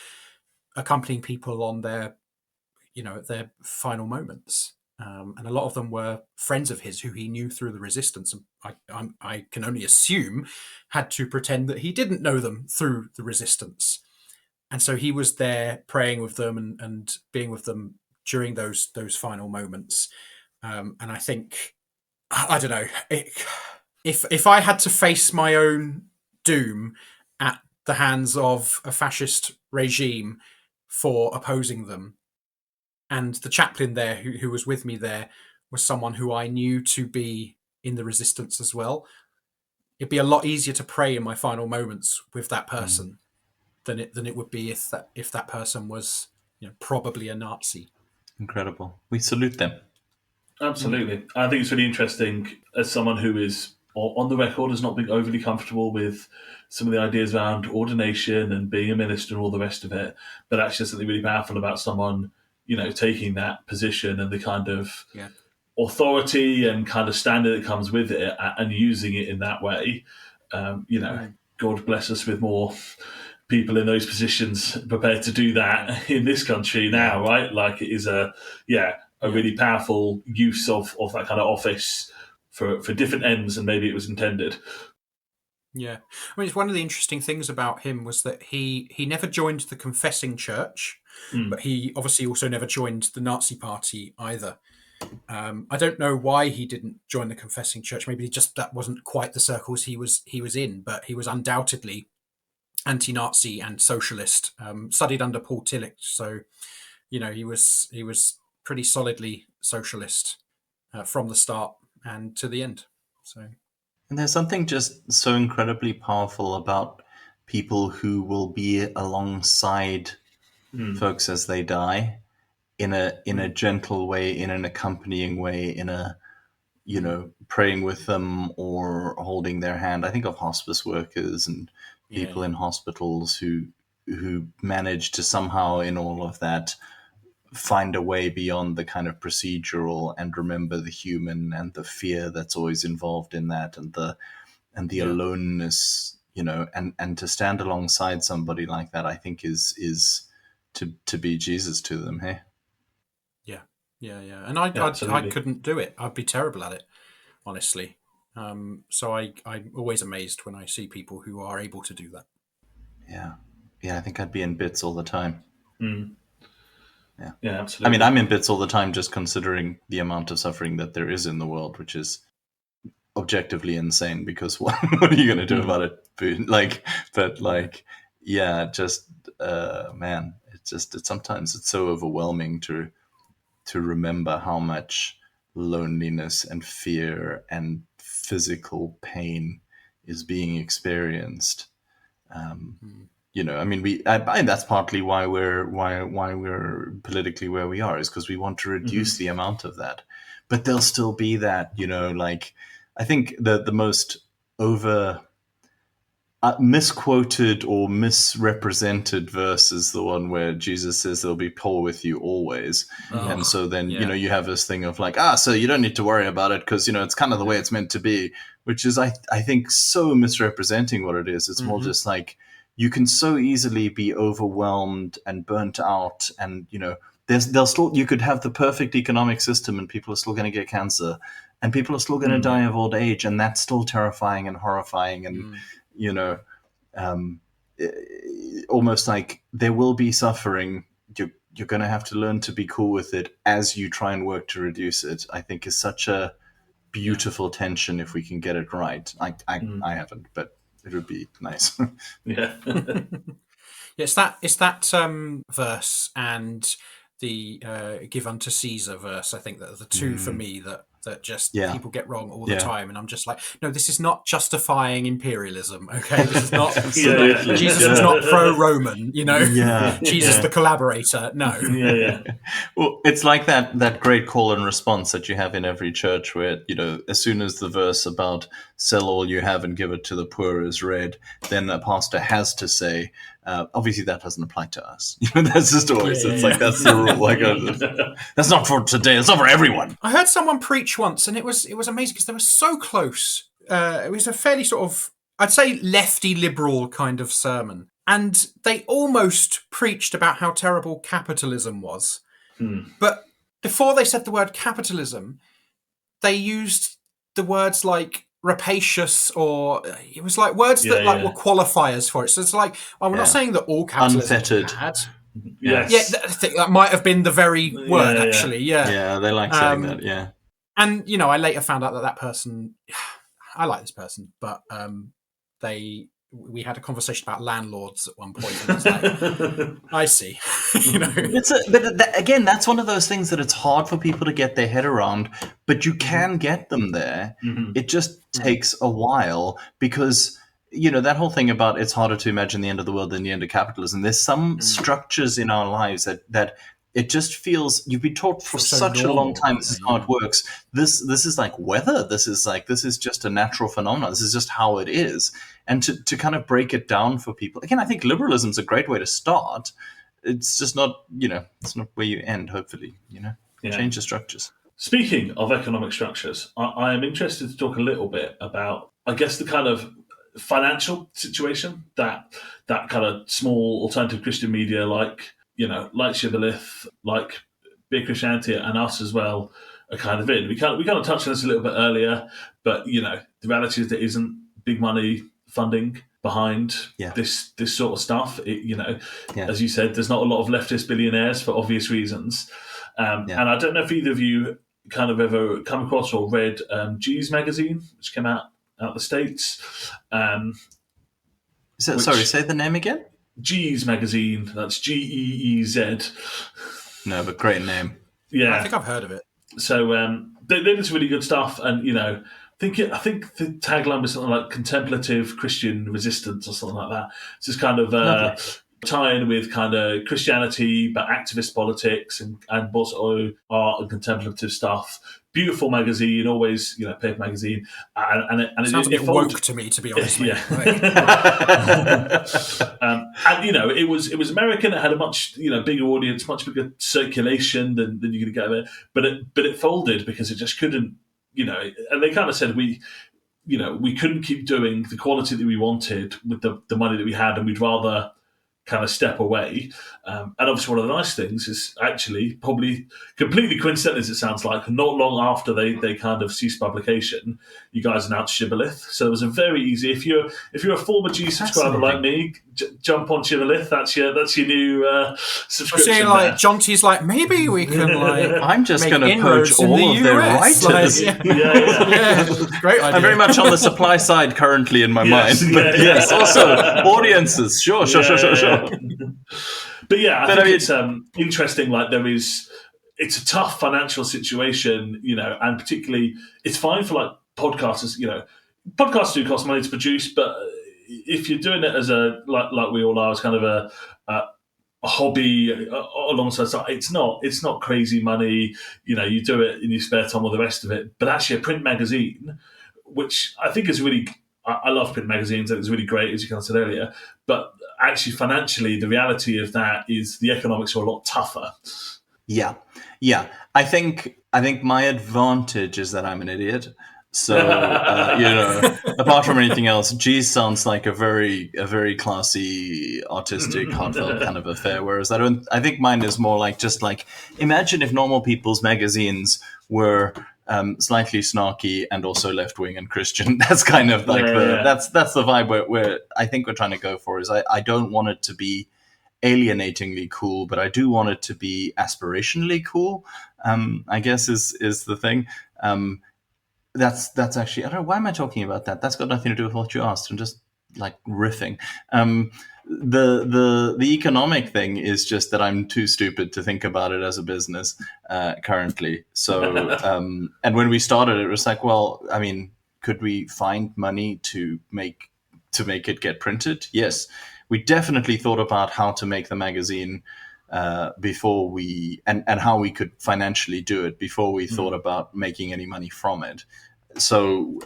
accompanying people on their final moments. And a lot of them were friends of his who he knew through the resistance. And I can only assume had to pretend that he didn't know them through the resistance. And so he was there praying with them and being with them during those final moments. And I think, I don't know, if I had to face my own doom at the hands of a fascist regime for opposing them, and the chaplain there who was with me there was someone who I knew to be in the resistance as well, it'd be a lot easier to pray in my final moments with that person than it would be if that person was probably a Nazi. Incredible. We salute them. Absolutely. I think it's really interesting as someone who is on the record as not being overly comfortable with some of the ideas around ordination and being a minister and all the rest of it, but actually something really powerful about someone, taking that position and the kind of authority and kind of standard that comes with it and using it in that way. God bless us with more people in those positions prepared to do that in this country now, right? Like it is a really powerful use of that kind of office for different ends than maybe it was intended. Yeah. I mean, it's one of the interesting things about him was that he never joined the confessing church, but he obviously also never joined the Nazi party either. I don't know why he didn't join the confessing church. Maybe just that wasn't quite the circles he was in, but he was undoubtedly anti-Nazi and socialist, studied under Paul Tillich. So, he was pretty solidly socialist from the start and to the end. So, and there's something just so incredibly powerful about people who will be alongside folks as they die in a gentle way, in an accompanying way, in a praying with them or holding their hand. I think of hospice workers and people in hospitals who manage to somehow in all of that find a way beyond the kind of procedural and remember the human and the fear that's always involved in that and the aloneness, and to stand alongside somebody like that, I think is to be Jesus to them. Hey. Yeah. And I couldn't do it. I'd be terrible at it, honestly. So I'm always amazed when I see people who are able to do that. Yeah, I think I'd be in bits all the time. Yeah, absolutely. I mean, I'm in bits all the time just considering the amount of suffering that there is in the world, which is objectively insane because what are you going to do about it? Man, sometimes it's so overwhelming to remember how much loneliness and fear and physical pain is being experienced. I mean, I that's partly why we're politically where we are, is because we want to reduce the amount of that. But there'll still be that, like, I think the most misquoted or misrepresented verse is the one where Jesus says there'll be poor with you always. And so then, you have this thing of like, so you don't need to worry about it because, it's kind of the way it's meant to be, which is, I think, so misrepresenting what it is. It's more just like, you can so easily be overwhelmed and burnt out, and you could have the perfect economic system and people are still going to get cancer, and people are still going to die of old age, and that's still terrifying and horrifying, and almost like there will be suffering. You're going to have to learn to be cool with it as you try and work to reduce it. I think is such a beautiful tension if we can get it right. I haven't, but it would be nice. Yeah. It's that verse and the give unto Caesar verse, I think, that are the two for me that just people get wrong all the time, and I'm just like, no, this is not justifying imperialism. Okay, this is not. Jesus was not pro-Roman. Jesus the collaborator. No. Well, it's like that great call and response that you have in every church, where as soon as the verse about sell all you have and give it to the poor is read, then the pastor has to say, obviously that doesn't apply to us. That's just always like that's the rule. Like that's not for today. It's not for everyone. I heard someone preach once, and it was amazing because they were so close. It was a fairly sort of, I'd say, lefty liberal kind of sermon, and they almost preached about how terrible capitalism was. But before they said the word capitalism, they used the words like rapacious, or it was like words that were qualifiers for it. So it's like, we're not saying that all capitalism is bad. Yes. I think that might have been the very word, actually. Yeah, they like saying that. Yeah. And I later found out that person, I like this person, but we had a conversation about landlords at one point, and it's like, I see. Again, that's one of those things that it's hard for people to get their head around, but you can get them there. It just takes a while, because that whole thing about it's harder to imagine the end of the world than the end of capitalism. There's some structures in our lives that it just feels you've been taught for such a long time. This is how it works. This is like weather. This is just a natural phenomenon. This is just how it is. And to kind of break it down for people. Again, I think liberalism is a great way to start. It's just not, it's not where you end, hopefully, change the structures. Speaking of economic structures, I am interested to talk a little bit about, I guess, the kind of financial situation that kind of small alternative Christian media like Shibboleth, like Big Christianity, and us as well are kind of in. We kind of touched on this a little bit earlier, but the reality is there isn't big money funding behind this sort of stuff. As you said, there's not a lot of leftist billionaires for obvious reasons. And I don't know if either of you kind of ever come across or read G's magazine, which came out the States. Sorry, say the name again? G's magazine. That's Geez. No, but great name. Yeah, I think I've heard of it. So they did some really good stuff, and I think the tagline was something like "contemplative Christian resistance" or something like that. It's just kind of tie in with kind of Christianity, but activist politics and also art and contemplative stuff. Beautiful magazine, always paper magazine, and it sounds a bit woke to me, to be honest. And it was American. It had a much bigger audience, much bigger circulation than you could get there. But it folded because it just couldn't. And they kind of said we couldn't keep doing the quality that we wanted with the money that we had, and we'd rather kind of step away. And obviously one of the nice things is actually, probably completely coincidental as it sounds like, not long after they kind of ceased publication, you guys announced Shibboleth. So it was a very easy, if you're a former G subscriber like me, jump on Shibboleth. That's your new subscription. I see, like Jonty's like, maybe we can I'm just going to poach all of their writers. Great idea. I'm very much on the supply side currently in my mind, but yes, also audiences. Sure. But yeah, I think it's interesting. Like it's a tough financial situation, and particularly it's fine for like podcasters, podcasts do cost money to produce, but if you're doing it as like we all are, as kind of a hobby alongside stuff, it's not crazy money. You do it in your spare time or the rest of it. But actually, a print magazine, which I think is really, I love print magazines. It's really great, as you kind of said earlier. But actually, financially, the reality of that is the economics are a lot tougher. Yeah. I think my advantage is that I'm an idiot. So apart from anything else, Geez sounds like a very classy, artistic, heartfelt kind of affair. Whereas I think mine is more like just like, imagine if normal people's magazines were slightly snarky and also left wing and Christian. That's kind of like that's the vibe where I think we're trying to go for. Is I don't want it to be alienatingly cool, but I do want it to be aspirationally cool. I guess is the thing. That's actually, I don't know, why am I talking about that? That's got nothing to do with what you asked. I'm just like riffing. The economic thing is just that I'm too stupid to think about it as a business currently. So and when we started, it was like, well, I mean, could we find money to make it get printed? Yes, we definitely thought about how to make the magazine before we and how we could financially do it before we thought about making any money from it. So,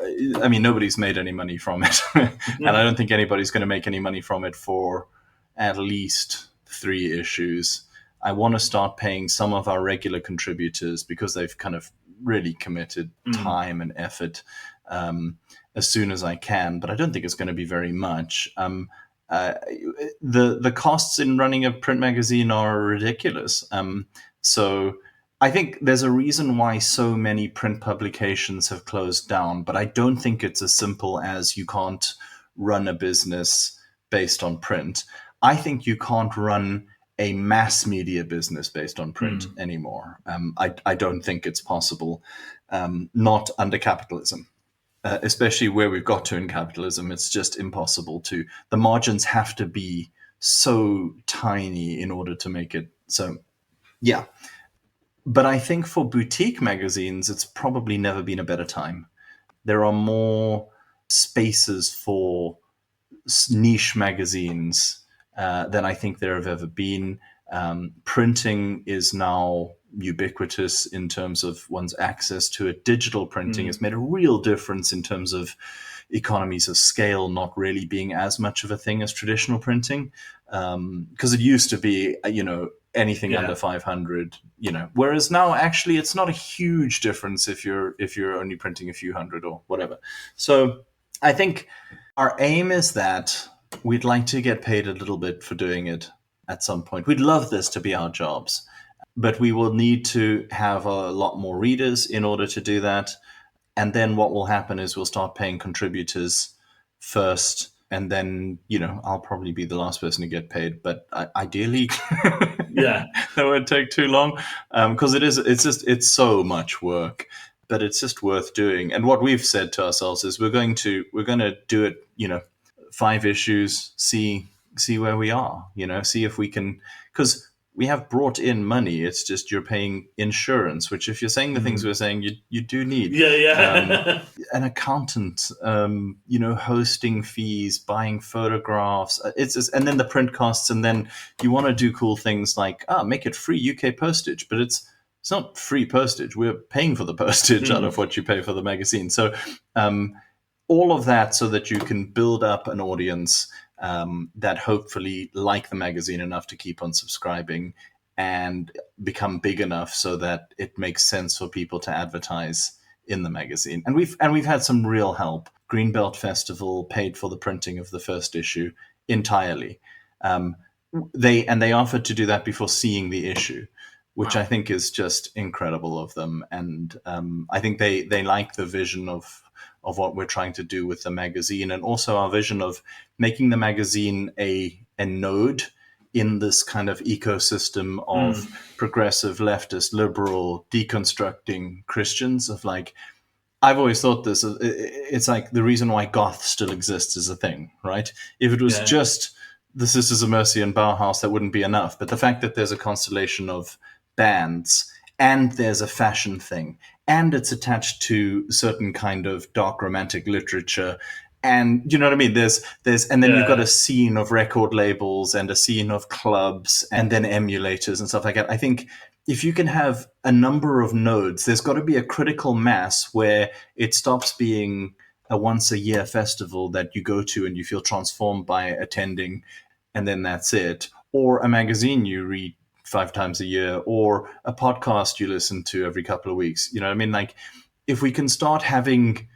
I mean, nobody's made any money from it. And I don't think anybody's going to make any money from it for at least 3 issues. I want to start paying some of our regular contributors because they've kind of really committed time and effort as soon as I can. But I don't think it's going to be very much. The costs in running a print magazine are ridiculous. So I think there's a reason why so many print publications have closed down, but I don't think it's as simple as you can't run a business based on print. I think you can't run a mass media business based on print anymore. I don't think it's possible, not under capitalism. Especially where we've got to in capitalism, it's just impossible to. The margins have to be so tiny in order to make it so. Yeah. But I think for boutique magazines, it's probably never been a better time. There are more spaces for niche magazines than I think there have ever been. Printing is now ubiquitous in terms of one's access to it. Digital printing has made a real difference in terms of economies of scale not really being as much of a thing as traditional printing, because it used to be, anything under 500, whereas now actually it's not a huge difference if you're only printing a few hundred or whatever. So I think our aim is that we'd like to get paid a little bit for doing it at some point. We'd love this to be our jobs, but we will need to have a lot more readers in order to do that. And then what will happen is we'll start paying contributors first, and then, I'll probably be the last person to get paid, but ideally, that won't take too long, because it's so much work, but it's just worth doing. And what we've said to ourselves is we're going to do it, 5 issues, see where we are, see if we can, because we have brought in money. It's just you're paying insurance, which if you're saying the things we're saying, you do need. An accountant, hosting fees, buying photographs. It's just, and then the print costs, and then you want to do cool things like make it free UK postage, but it's not free postage. We're paying for the postage out of what you pay for the magazine. So all of that so that you can build up an audience that hopefully like the magazine enough to keep on subscribing and become big enough so that it makes sense for people to advertise in the magazine. And we've had some real help. Greenbelt Festival paid for the printing of the first issue entirely. They offered to do that before seeing the issue, which I think is just incredible of them. And I think they like the vision of what we're trying to do with the magazine, and also our vision of making the magazine a node in this kind of ecosystem of progressive, leftist, liberal, deconstructing Christians. Of like, I've always thought this, it's like the reason why goth still exists is a thing, right? If it was just the Sisters of Mercy and Bauhaus, that wouldn't be enough. But the fact that there's a constellation of bands, and there's a fashion thing, and it's attached to certain kind of dark romantic literature. And you know what I mean? And then you've got a scene of record labels and a scene of clubs and then emulators and stuff like that. I think if you can have a number of nodes, there's got to be a critical mass where it stops being a once a year festival that you go to and you feel transformed by attending, and then that's it. Or a magazine you read 5 times a year, or a podcast you listen to every couple of weeks. You know what I mean? Like, if we can start having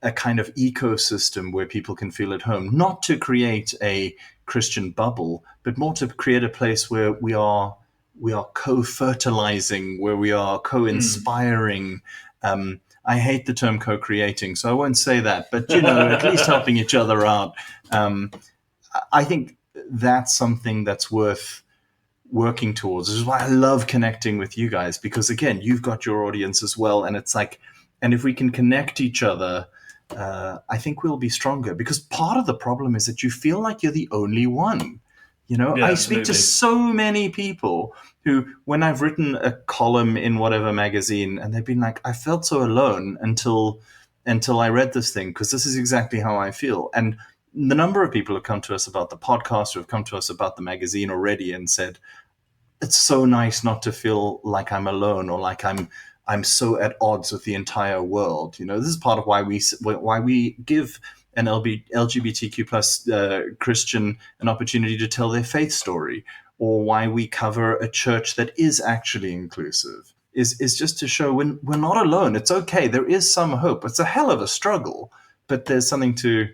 a kind of ecosystem where people can feel at home, not to create a Christian bubble, but more to create a place where we are co-fertilizing, where we are co-inspiring. I hate the term co-creating, so I won't say that, but, at least helping each other out. I think that's something that's worth working towards. This is why I love connecting with you guys, because again, you've got your audience as well. And it's like, and if we can connect each other, I think we'll be stronger, because part of the problem is that you feel like you're the only one. I speak to so many people who, when I've written a column in whatever magazine, and they've been like, I felt so alone until I read this thing, because this is exactly how I feel. And the number of people who have come to us about the podcast, who have come to us about the magazine already and said, it's so nice not to feel like I'm alone, or like I'm so at odds with the entire world. This is part of why we give an LGBTQ plus Christian an opportunity to tell their faith story, or why we cover a church that is actually inclusive, is just to show we're not alone. It's okay. There is some hope. It's a hell of a struggle, but there's something to.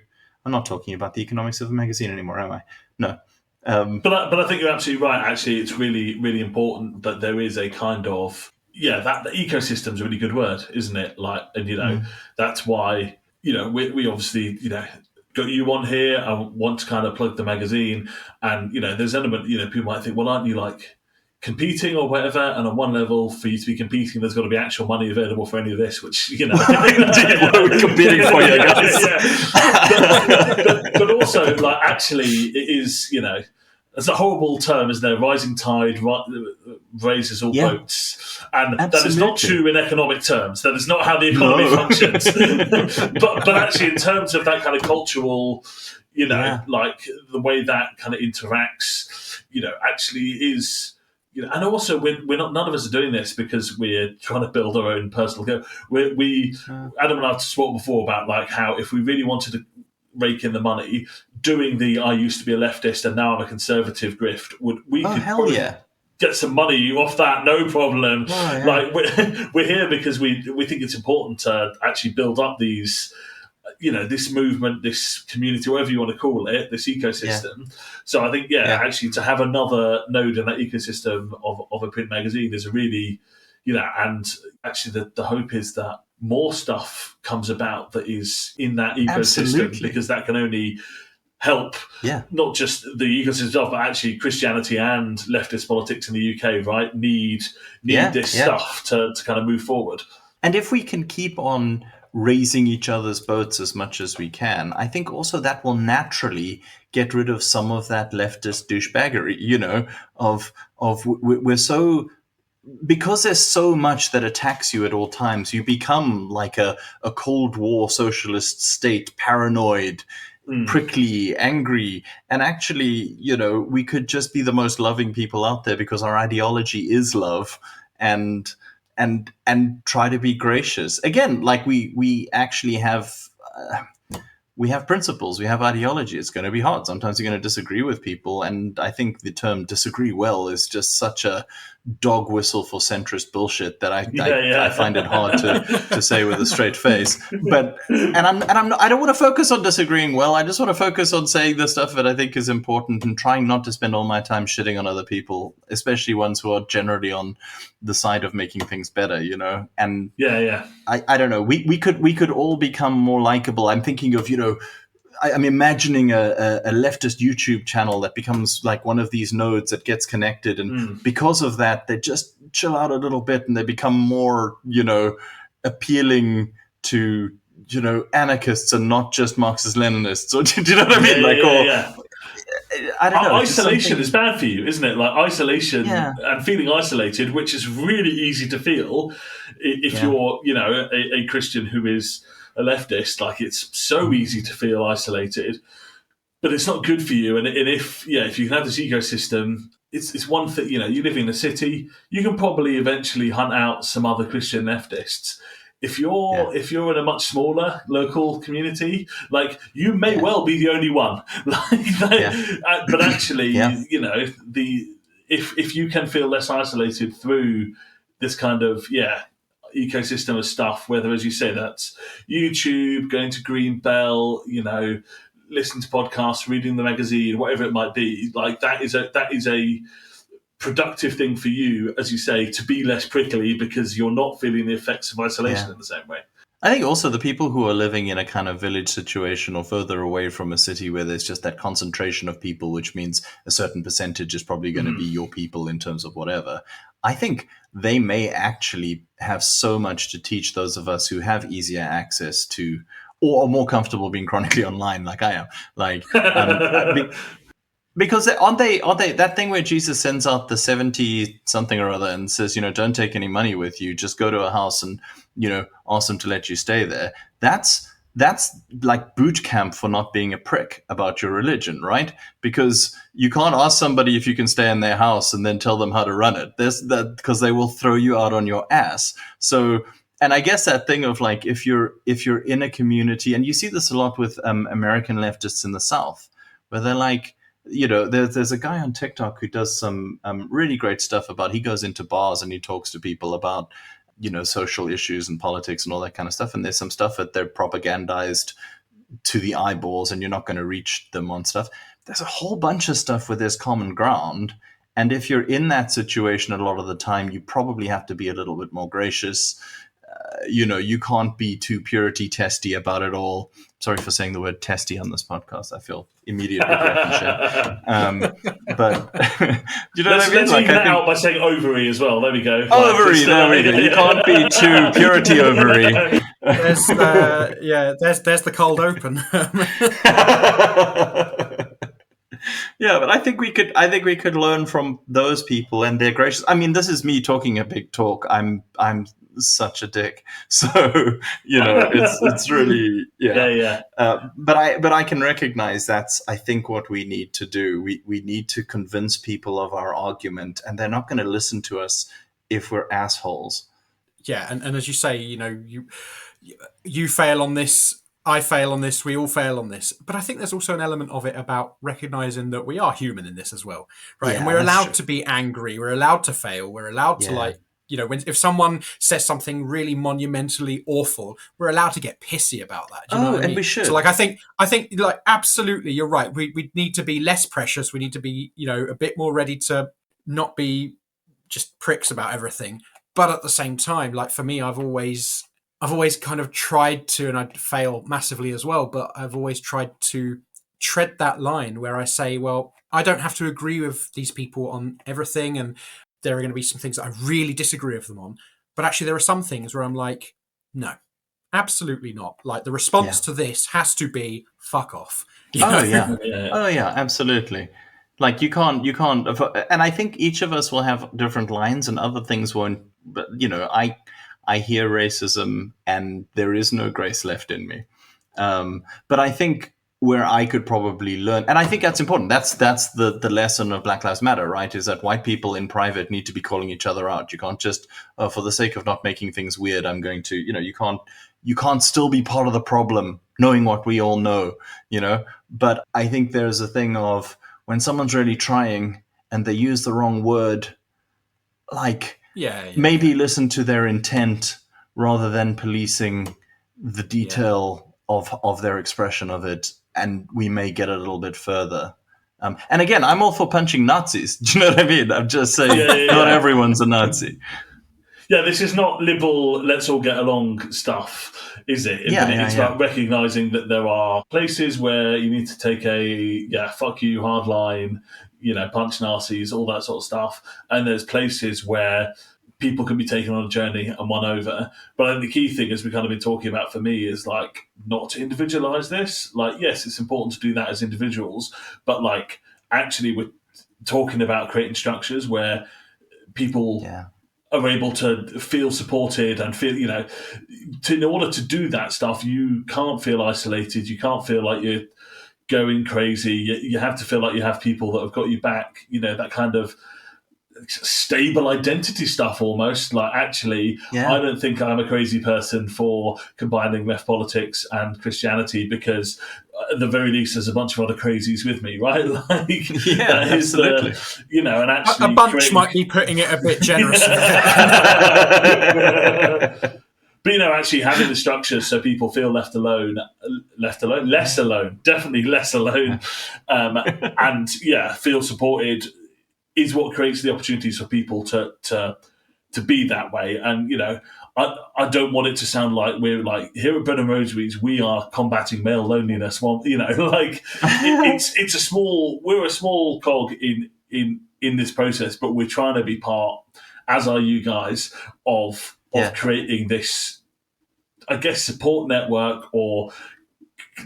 I'm not talking about the economics of a magazine anymore, am I? No. But I think you're absolutely right. Actually, it's really, really important that there is a kind of that the ecosystem's a really good word, isn't it? Like, and that's why we obviously got you on here. I want to kind of plug the magazine, and there's an element people might think, well, aren't you like competing or whatever? And on one level, for you to be competing, there's got to be actual money available for any of this, which Indeed, what are we competing for, you guys? but also, like, actually, it is it's a horrible term, isn't there? Rising tide raises all boats. And Absolutely. That is not true in economic terms. That is not how the economy functions. but actually, in terms of that kind of cultural, like the way that kind of interacts, actually is... and also, none of us are doing this because we're trying to build our own personal go. Adam and I have spoke before about like how if we really wanted to rake in the money, doing the I used to be a leftist and now I'm a conservative grift, we could probably get some money off that, no problem. Oh, yeah. Like we're here because we think it's important to actually build up these. This movement, this community, whatever you want to call it, this ecosystem. Yeah. So I think, actually to have another node in that ecosystem of a print magazine is a really, and actually the hope is that more stuff comes about that is in that ecosystem. Absolutely. Because that can only help not just the ecosystem itself, but actually Christianity and leftist politics in the UK, right, need this stuff to kind of move forward. And if we can keep on raising each other's boats as much as we can, I think also that will naturally get rid of some of that leftist douchebaggery, of we're so, because there's so much that attacks you at all times, you become like a Cold War socialist state, paranoid, prickly, angry. And actually, we could just be the most loving people out there because our ideology is love, and try to be gracious. Again, like we actually have we have principles, we have ideology. It's going to be hard. Sometimes you're going to disagree with people, and I think the term "disagree well" is just such a dog whistle for centrist bullshit that I find it hard to say with a straight face. But I don't want to focus on disagreeing well. I just want to focus on saying the stuff that I think is important and trying not to spend all my time shitting on other people, especially ones who are generally on the side of making things better, And I don't know. We could all become more likable. I'm thinking of I'm imagining a leftist YouTube channel that becomes like one of these nodes that gets connected. And because of that, they just chill out a little bit and they become more, appealing to, anarchists and not just Marxist-Leninists. Or, do you know what I mean? I don't know. Isolation is bad for you, isn't it? Like isolation Yeah. and feeling isolated, which is really easy to feel if you're, a Christian who is a leftist. Like it's so easy to feel isolated, but it's not good for you. And if you can have this ecosystem, it's one thing. You live in a city, you can probably eventually hunt out some other Christian leftists. If you're in a much smaller local community, like you may well be the only one. But actually, if you can feel less isolated through this kind of ecosystem of stuff, whether, as you say, that's YouTube, going to Greenbell, listening to podcasts, reading the magazine, whatever it might be, like that is a productive thing for you, as you say, to be less prickly because you're not feeling the effects of isolation in the same way. I think also the people who are living in a kind of village situation or further away from a city where there's just that concentration of people, which means a certain percentage is probably going to be your people in terms of whatever. I think they may actually have so much to teach those of us who have easier access to or are more comfortable being chronically online like I am. Like, because aren't they that thing where Jesus sends out the 70 something or other and says, don't take any money with you, just go to a house and, ask them to let you stay there. That's like boot camp for not being a prick about your religion, right? Because you can't ask somebody if you can stay in their house and then tell them how to run it. There's that, because they will throw you out on your ass. So, and I guess that thing of like, if you're in a community, and you see this a lot with American leftists in the South, where they're like, there's a guy on TikTok who does some really great stuff he goes into bars and he talks to people about, social issues and politics and all that kind of stuff. And there's some stuff that they're propagandized to the eyeballs and you're not going to reach them on stuff. There's a whole bunch of stuff where there's common ground. And if you're in that situation a lot of the time, you probably have to be a little bit more gracious. You can't be too purity testy about it all. Sorry for saying the word testy on this podcast. I feel immediate regret and shit. But you know what I mean? Let's even that out by saying ovary as well. There we go. Ovary, there we go. You can't be too purity ovary. There's the cold open. Yeah, but I think we could learn from those people, and they're gracious. I mean, this is me talking a big talk. I'm such a dick, so it's really but I can recognize that's, I think, what we need to do. We need to convince people of our argument, and they're not going to listen to us if we're assholes. Yeah, and as you say, you fail on this, I fail on this, we all fail on this. But I think there's also an element of it about recognizing that we are human in this as well, right? Yeah, and we're allowed to be angry, we're allowed to fail, we're allowed to if someone says something really monumentally awful, we're allowed to get pissy about that. Do you know what I mean? We should. So, I think, like, absolutely, you're right. We need to be less precious. We need to be, a bit more ready to not be just pricks about everything. But at the same time, like for me, I've always kind of tried to, and I fail massively as well, but I've always tried to tread that line where I say, well, I don't have to agree with these people on everything, and there are going to be some things that I really disagree with them on. But actually, there are some things where I'm like, no, absolutely not. Like, the response to this has to be, fuck off. Oh, yeah, absolutely. Like, you can't, and I think each of us will have different lines and other things won't, but, I hear racism and there is no grace left in me. But I think where I could probably learn, and I think that's important. That's the lesson of Black Lives Matter, right? Is that white people in private need to be calling each other out. You can't just, for the sake of not making things weird, I'm going to, you can't still be part of the problem knowing what we all know, But I think there's a thing of when someone's really trying and they use the wrong word, like, maybe listen to their intent rather than policing the detail of their expression of it, and we may get a little bit further. And again, I'm all for punching Nazis. Do you know what I mean? I'm just saying, not everyone's a Nazi. Yeah, this is not liberal, let's all get along stuff, is it? It's about recognising that there are places where you need to take a, fuck you, hard line, punch Nazis, all that sort of stuff. And there's places where people can be taken on a journey and won over. But I think the key thing, as we've kind of been talking about for me, is like not to individualize this. Like, yes, it's important to do that as individuals, but like actually we're talking about creating structures where people are able to feel supported and feel, in order to do that stuff, you can't feel isolated. You can't feel like you're going crazy. You have to feel like you have people that have got you back, that kind of stable identity stuff almost. Like, actually, I don't think I'm a crazy person for combining left politics and Christianity, because at the very least there's a bunch of other crazies with me, right? Like, absolutely. And actually a bunch might be putting it a bit generous. But actually having the structure so people feel less alone, definitely less alone, and feel supported, is what creates the opportunities for people to be that way. And I don't want it to sound like we're like, here at Bread and Rosaries, we are combating male loneliness. Well, like it's a small cog in this process, but we're trying to be part, as are you guys, of creating this, I guess, support network or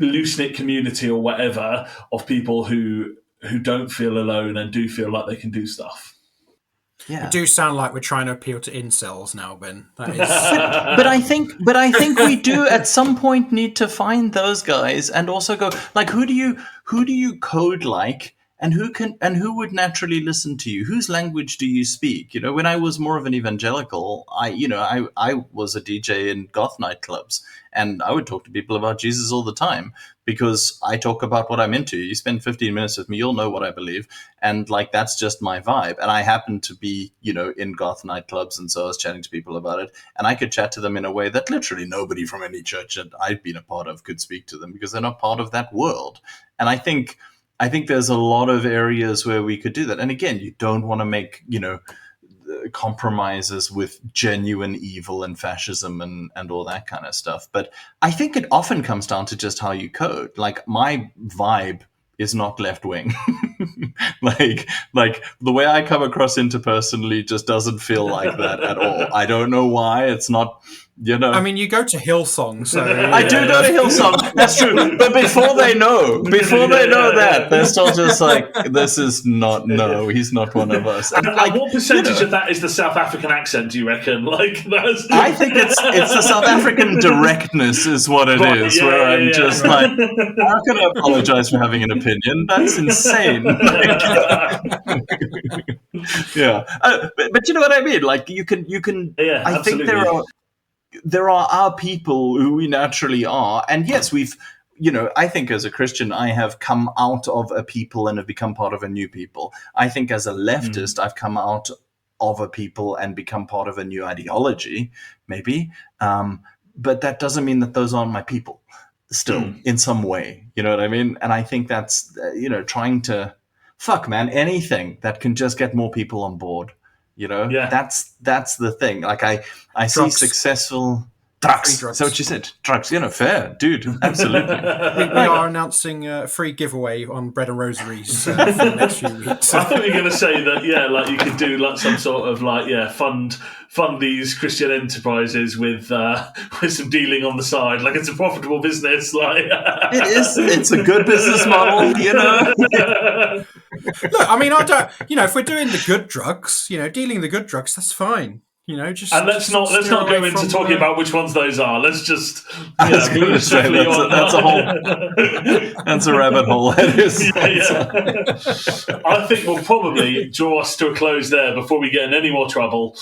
loose-knit community or whatever of people who don't feel alone and do feel like they can do stuff. Yeah. It do sound like we're trying to appeal to incels now, Ben. That is... but I think we do at some point need to find those guys and also go, like, who do you code like, and who would naturally listen to you? Whose language do you speak? When I was more of an evangelical, I was a DJ in goth nightclubs, and I would talk to people about Jesus all the time, because I talk about what I'm into. You spend 15 minutes with me, you'll know what I believe. And like, that's just my vibe. And I happen to be, in goth nightclubs. And so I was chatting to people about it, and I could chat to them in a way that literally nobody from any church that I've been a part of could speak to them, because they're not part of that world. And I think there's a lot of areas where we could do that. And again, you don't want to make, compromises with genuine evil and fascism and all that kind of stuff. But I think it often comes down to just how you code. Like, my vibe is not left wing. like the way I come across interpersonally just doesn't feel like that at all. I don't know why. It's not, I mean, you go to Hillsong, so I do go to Hillsong. That's true. But before they know that, they're still just like, this is not. No, he's not one of us. And like, what percentage of that is the South African accent? Do you reckon? Like, I think it's the South African directness is what it is. Where I'm just like, how can I apologize for having an opinion? That's insane. But you know what I mean. Like, you can. Yeah, I absolutely. think there are our people who we naturally are. And yes, we've, I think as a Christian, I have come out of a people and have become part of a new people. I think as a leftist, I've come out of a people and become part of a new ideology, maybe. But that doesn't mean that those aren't my people still in some way. You know what I mean? And I think that's, trying to, anything that can just get more people on board. That's the thing. Like, I see successful drugs. Is that what you said? Drugs. Fair, dude. Absolutely. we are announcing a free giveaway on Bread and Rosaries for the next few weeks. I thought you were going to say that, like, you could do like some sort of fund these Christian enterprises with some dealing on the side. Like, it's a profitable business. Like, it is. It's a good business model. Look, I mean, I don't. If we're doing the good drugs, dealing the good drugs, that's fine. Just and let's not go into talking about which ones those are. Let's just. That's a rabbit hole. That is. I think we'll probably draw us to a close there before we get in any more trouble.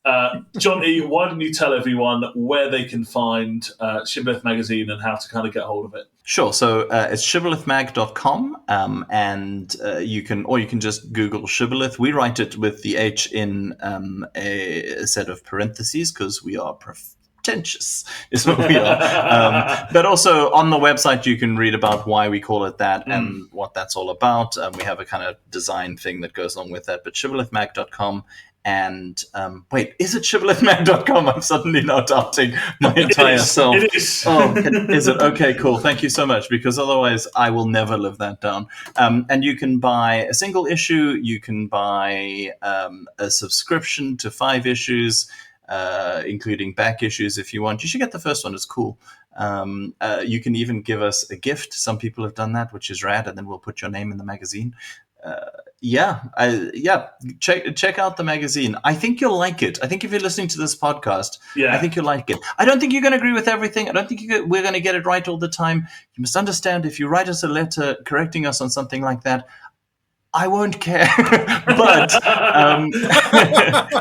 Jonty, why don't you tell everyone where they can find Shibboleth Magazine and how to kind of get hold of it? Sure. So it's shibbolethmag.com, and you can just Google Shibboleth. We write it with the H in a set of parentheses because we are pretentious, is what we are. But also on the website, you can read about why we call it that and what that's all about. We have a kind of design thing that goes along with that. But shibbolethmag.com. And wait, is it shibbolethmag.com? I'm suddenly now doubting my entire self. It is. Oh, is it? Okay, cool. Thank you so much, because otherwise I will never live that down. And you can buy a single issue. You can buy a subscription to 5 issues, including back issues if you want. You should get the first one. It's cool. You can even give us a gift. Some people have done that, which is rad, and then we'll put your name in the magazine. check out the magazine. I think you'll like it. I think if you're listening to this podcast, Yeah. I think you'll like it. I don't think you're going to agree with everything. I don't think we're going to get it right all the time. You must understand, if you write us a letter correcting us on something like that, I won't care, but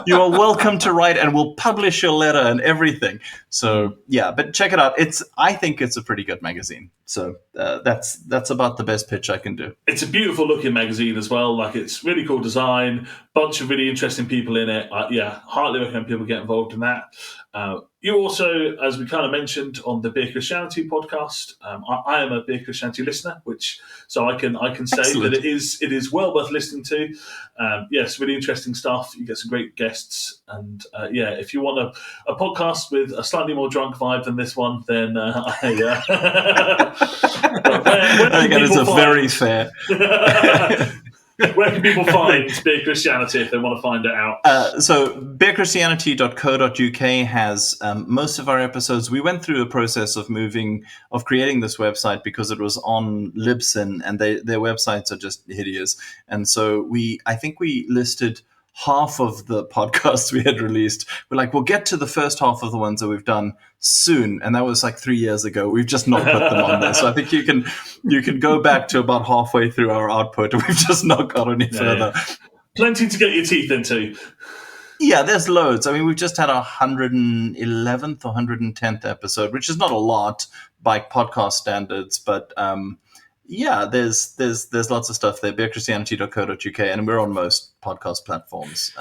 you are welcome to write, and we'll publish your letter and everything. So yeah, but check it out. I think it's a pretty good magazine. So that's about the best pitch I can do. It's a beautiful looking magazine as well. Like, it's really cool design, bunch of really interesting people in it. Highly recommend people get involved in that. You also, as we kind of mentioned on the Beer Christianity podcast, I am a Beer Christianity listener, so I can say Excellent. that it is well worth listening to. Yes, really interesting stuff. You get some great guests, and if you want a podcast with a slightly more drunk vibe than this one, then I think that is very fair. Where can people find Beer Christianity if they want to find it out? So beerchristianity.co.uk has most of our episodes. We went through a process of creating this website because it was on Libsyn, and their websites are just hideous. And so I think we listed half of the podcasts we had released. We're like, we'll get to the first half of the ones that we've done soon, and that was like 3 years ago. We've just not put them on there. So I think you can go back to about halfway through our output, and we've just not got any further. Plenty to get your teeth into. Yeah, there's loads. I mean, we've just had our 111th or 110th episode, which is not a lot by podcast standards, but there's lots of stuff there. beerchristianity.co.uk, and we're on most podcast platforms.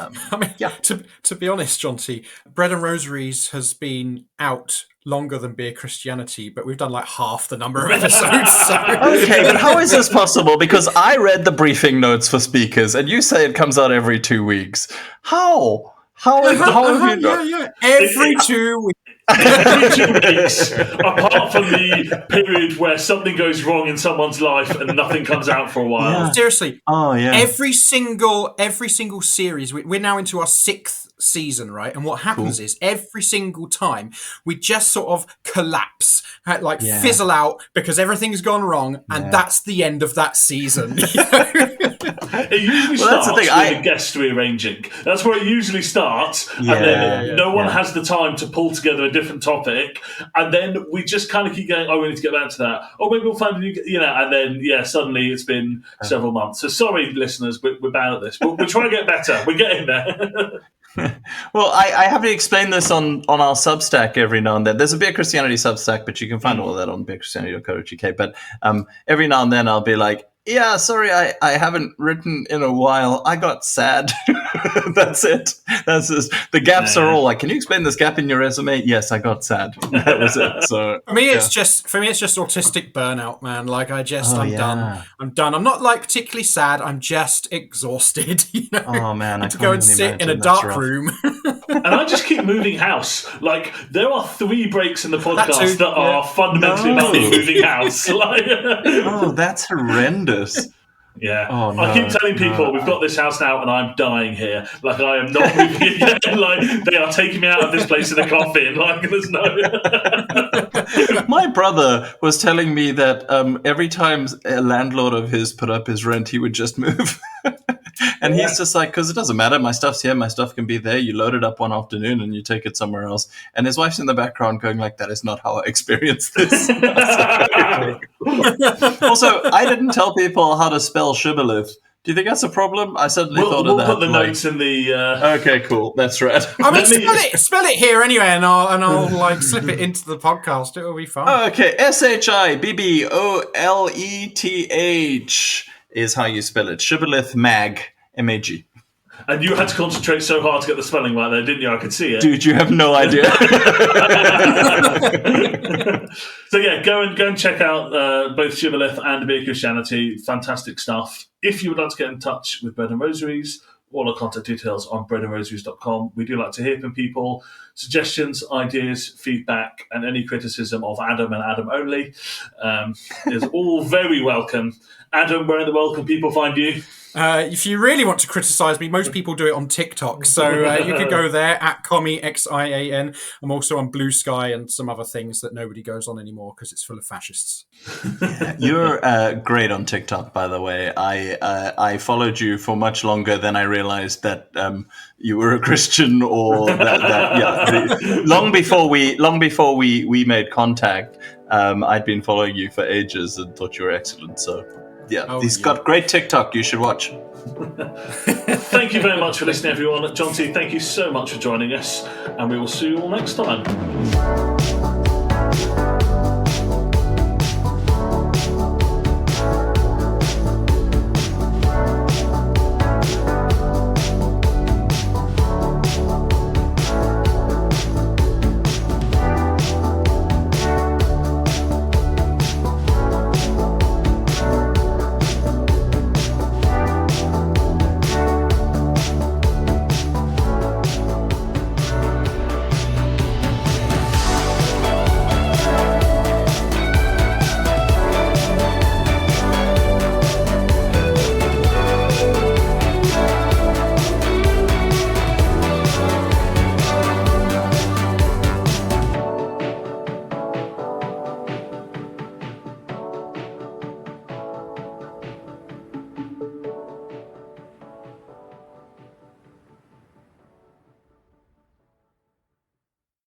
To be honest, Jonty, Bread and Rosaries has been out longer than Beer Christianity, but we've done like half the number of episodes. So. Okay, but how is this possible? Because I read the briefing notes for speakers, and you say it comes out every 2 weeks. How have you done? Yeah. Every 2 weeks. Every 2 weeks, apart from the period where something goes wrong in someone's life and nothing comes out for a while. Yeah. Seriously. Oh yeah. Every single series. We're now into our 6th season, right? And what happens is every single time we just sort of collapse, fizzle out because everything's gone wrong, and that's the end of that season. It usually starts with a guest rearranging. That's where it usually starts, and then no one has the time to pull together a different topic, and then we just kind of keep going, we need to get back to that. Maybe we'll find a new, and then suddenly it's been several months. So sorry, listeners, we're bad at this, but we're trying to get better. We're getting there. Well, I have to explain this on our Substack every now and then. There's a Beer Christianity Substack, but you can find all of that on beerchristianity.co.uk. But every now and then I'll be like, yeah, sorry, I haven't written in a while. I got sad. That's it. That's just, the gaps are all like, can you explain this gap in your resume? Yes, I got sad. That was it. So for me, it's just autistic burnout, man. Like I'm done. I'm done. I'm not like particularly sad. I'm just exhausted. Oh man, I to go and sit in a dark room. And I just keep moving house. Like, there are 3 breaks in the podcast that are fundamentally about me moving house. That's horrendous. Yeah. Oh, no, I keep telling people we've got this house now and I'm dying here. Like, I am not moving again. Like, they are taking me out of this place in a coffin. Like, there's no... My brother was telling me that every time a landlord of his put up his rent, he would just move. And he's just like, because it doesn't matter. My stuff's here. My stuff can be there. You load it up one afternoon and you take it somewhere else. And his wife's in the background going like, that is not how I experienced this. Also, I didn't tell people how to spell shibboleth. Do you think that's a problem? I suddenly thought of that. We'll put the notes in the... Okay, cool. That's right. I mean, spell it here anyway, and I'll like slip it into the podcast. It'll be fun. Okay, SHIBBOLETH is how you spell it. Shibboleth mag, M-A-G. And you had to concentrate so hard to get the spelling right there, didn't you? I could see it. Dude, you have no idea. So yeah, go and check out both Shibboleth and Beer Christianity. Fantastic stuff. If you would like to get in touch with Bread and Rosaries, all our contact details on breadandrosaries.com. We do like to hear from people, suggestions, ideas, feedback, and any criticism of Adam and Adam only is all very welcome. Adam, where in the world can people find you? If you really want to criticize me, most people do it on TikTok. So you could go there at Commie XIAN. I'm also on Blue Sky and some other things that nobody goes on anymore because it's full of fascists. You're great on TikTok, by the way. I followed you for much longer than I realized that you were a Christian, or long before we made contact. I'd been following you for ages and thought you were excellent. So he's got great TikTok. You should watch. Thank you very much for listening, everyone. Jonty, thank you so much for joining us, and we will see you all next time.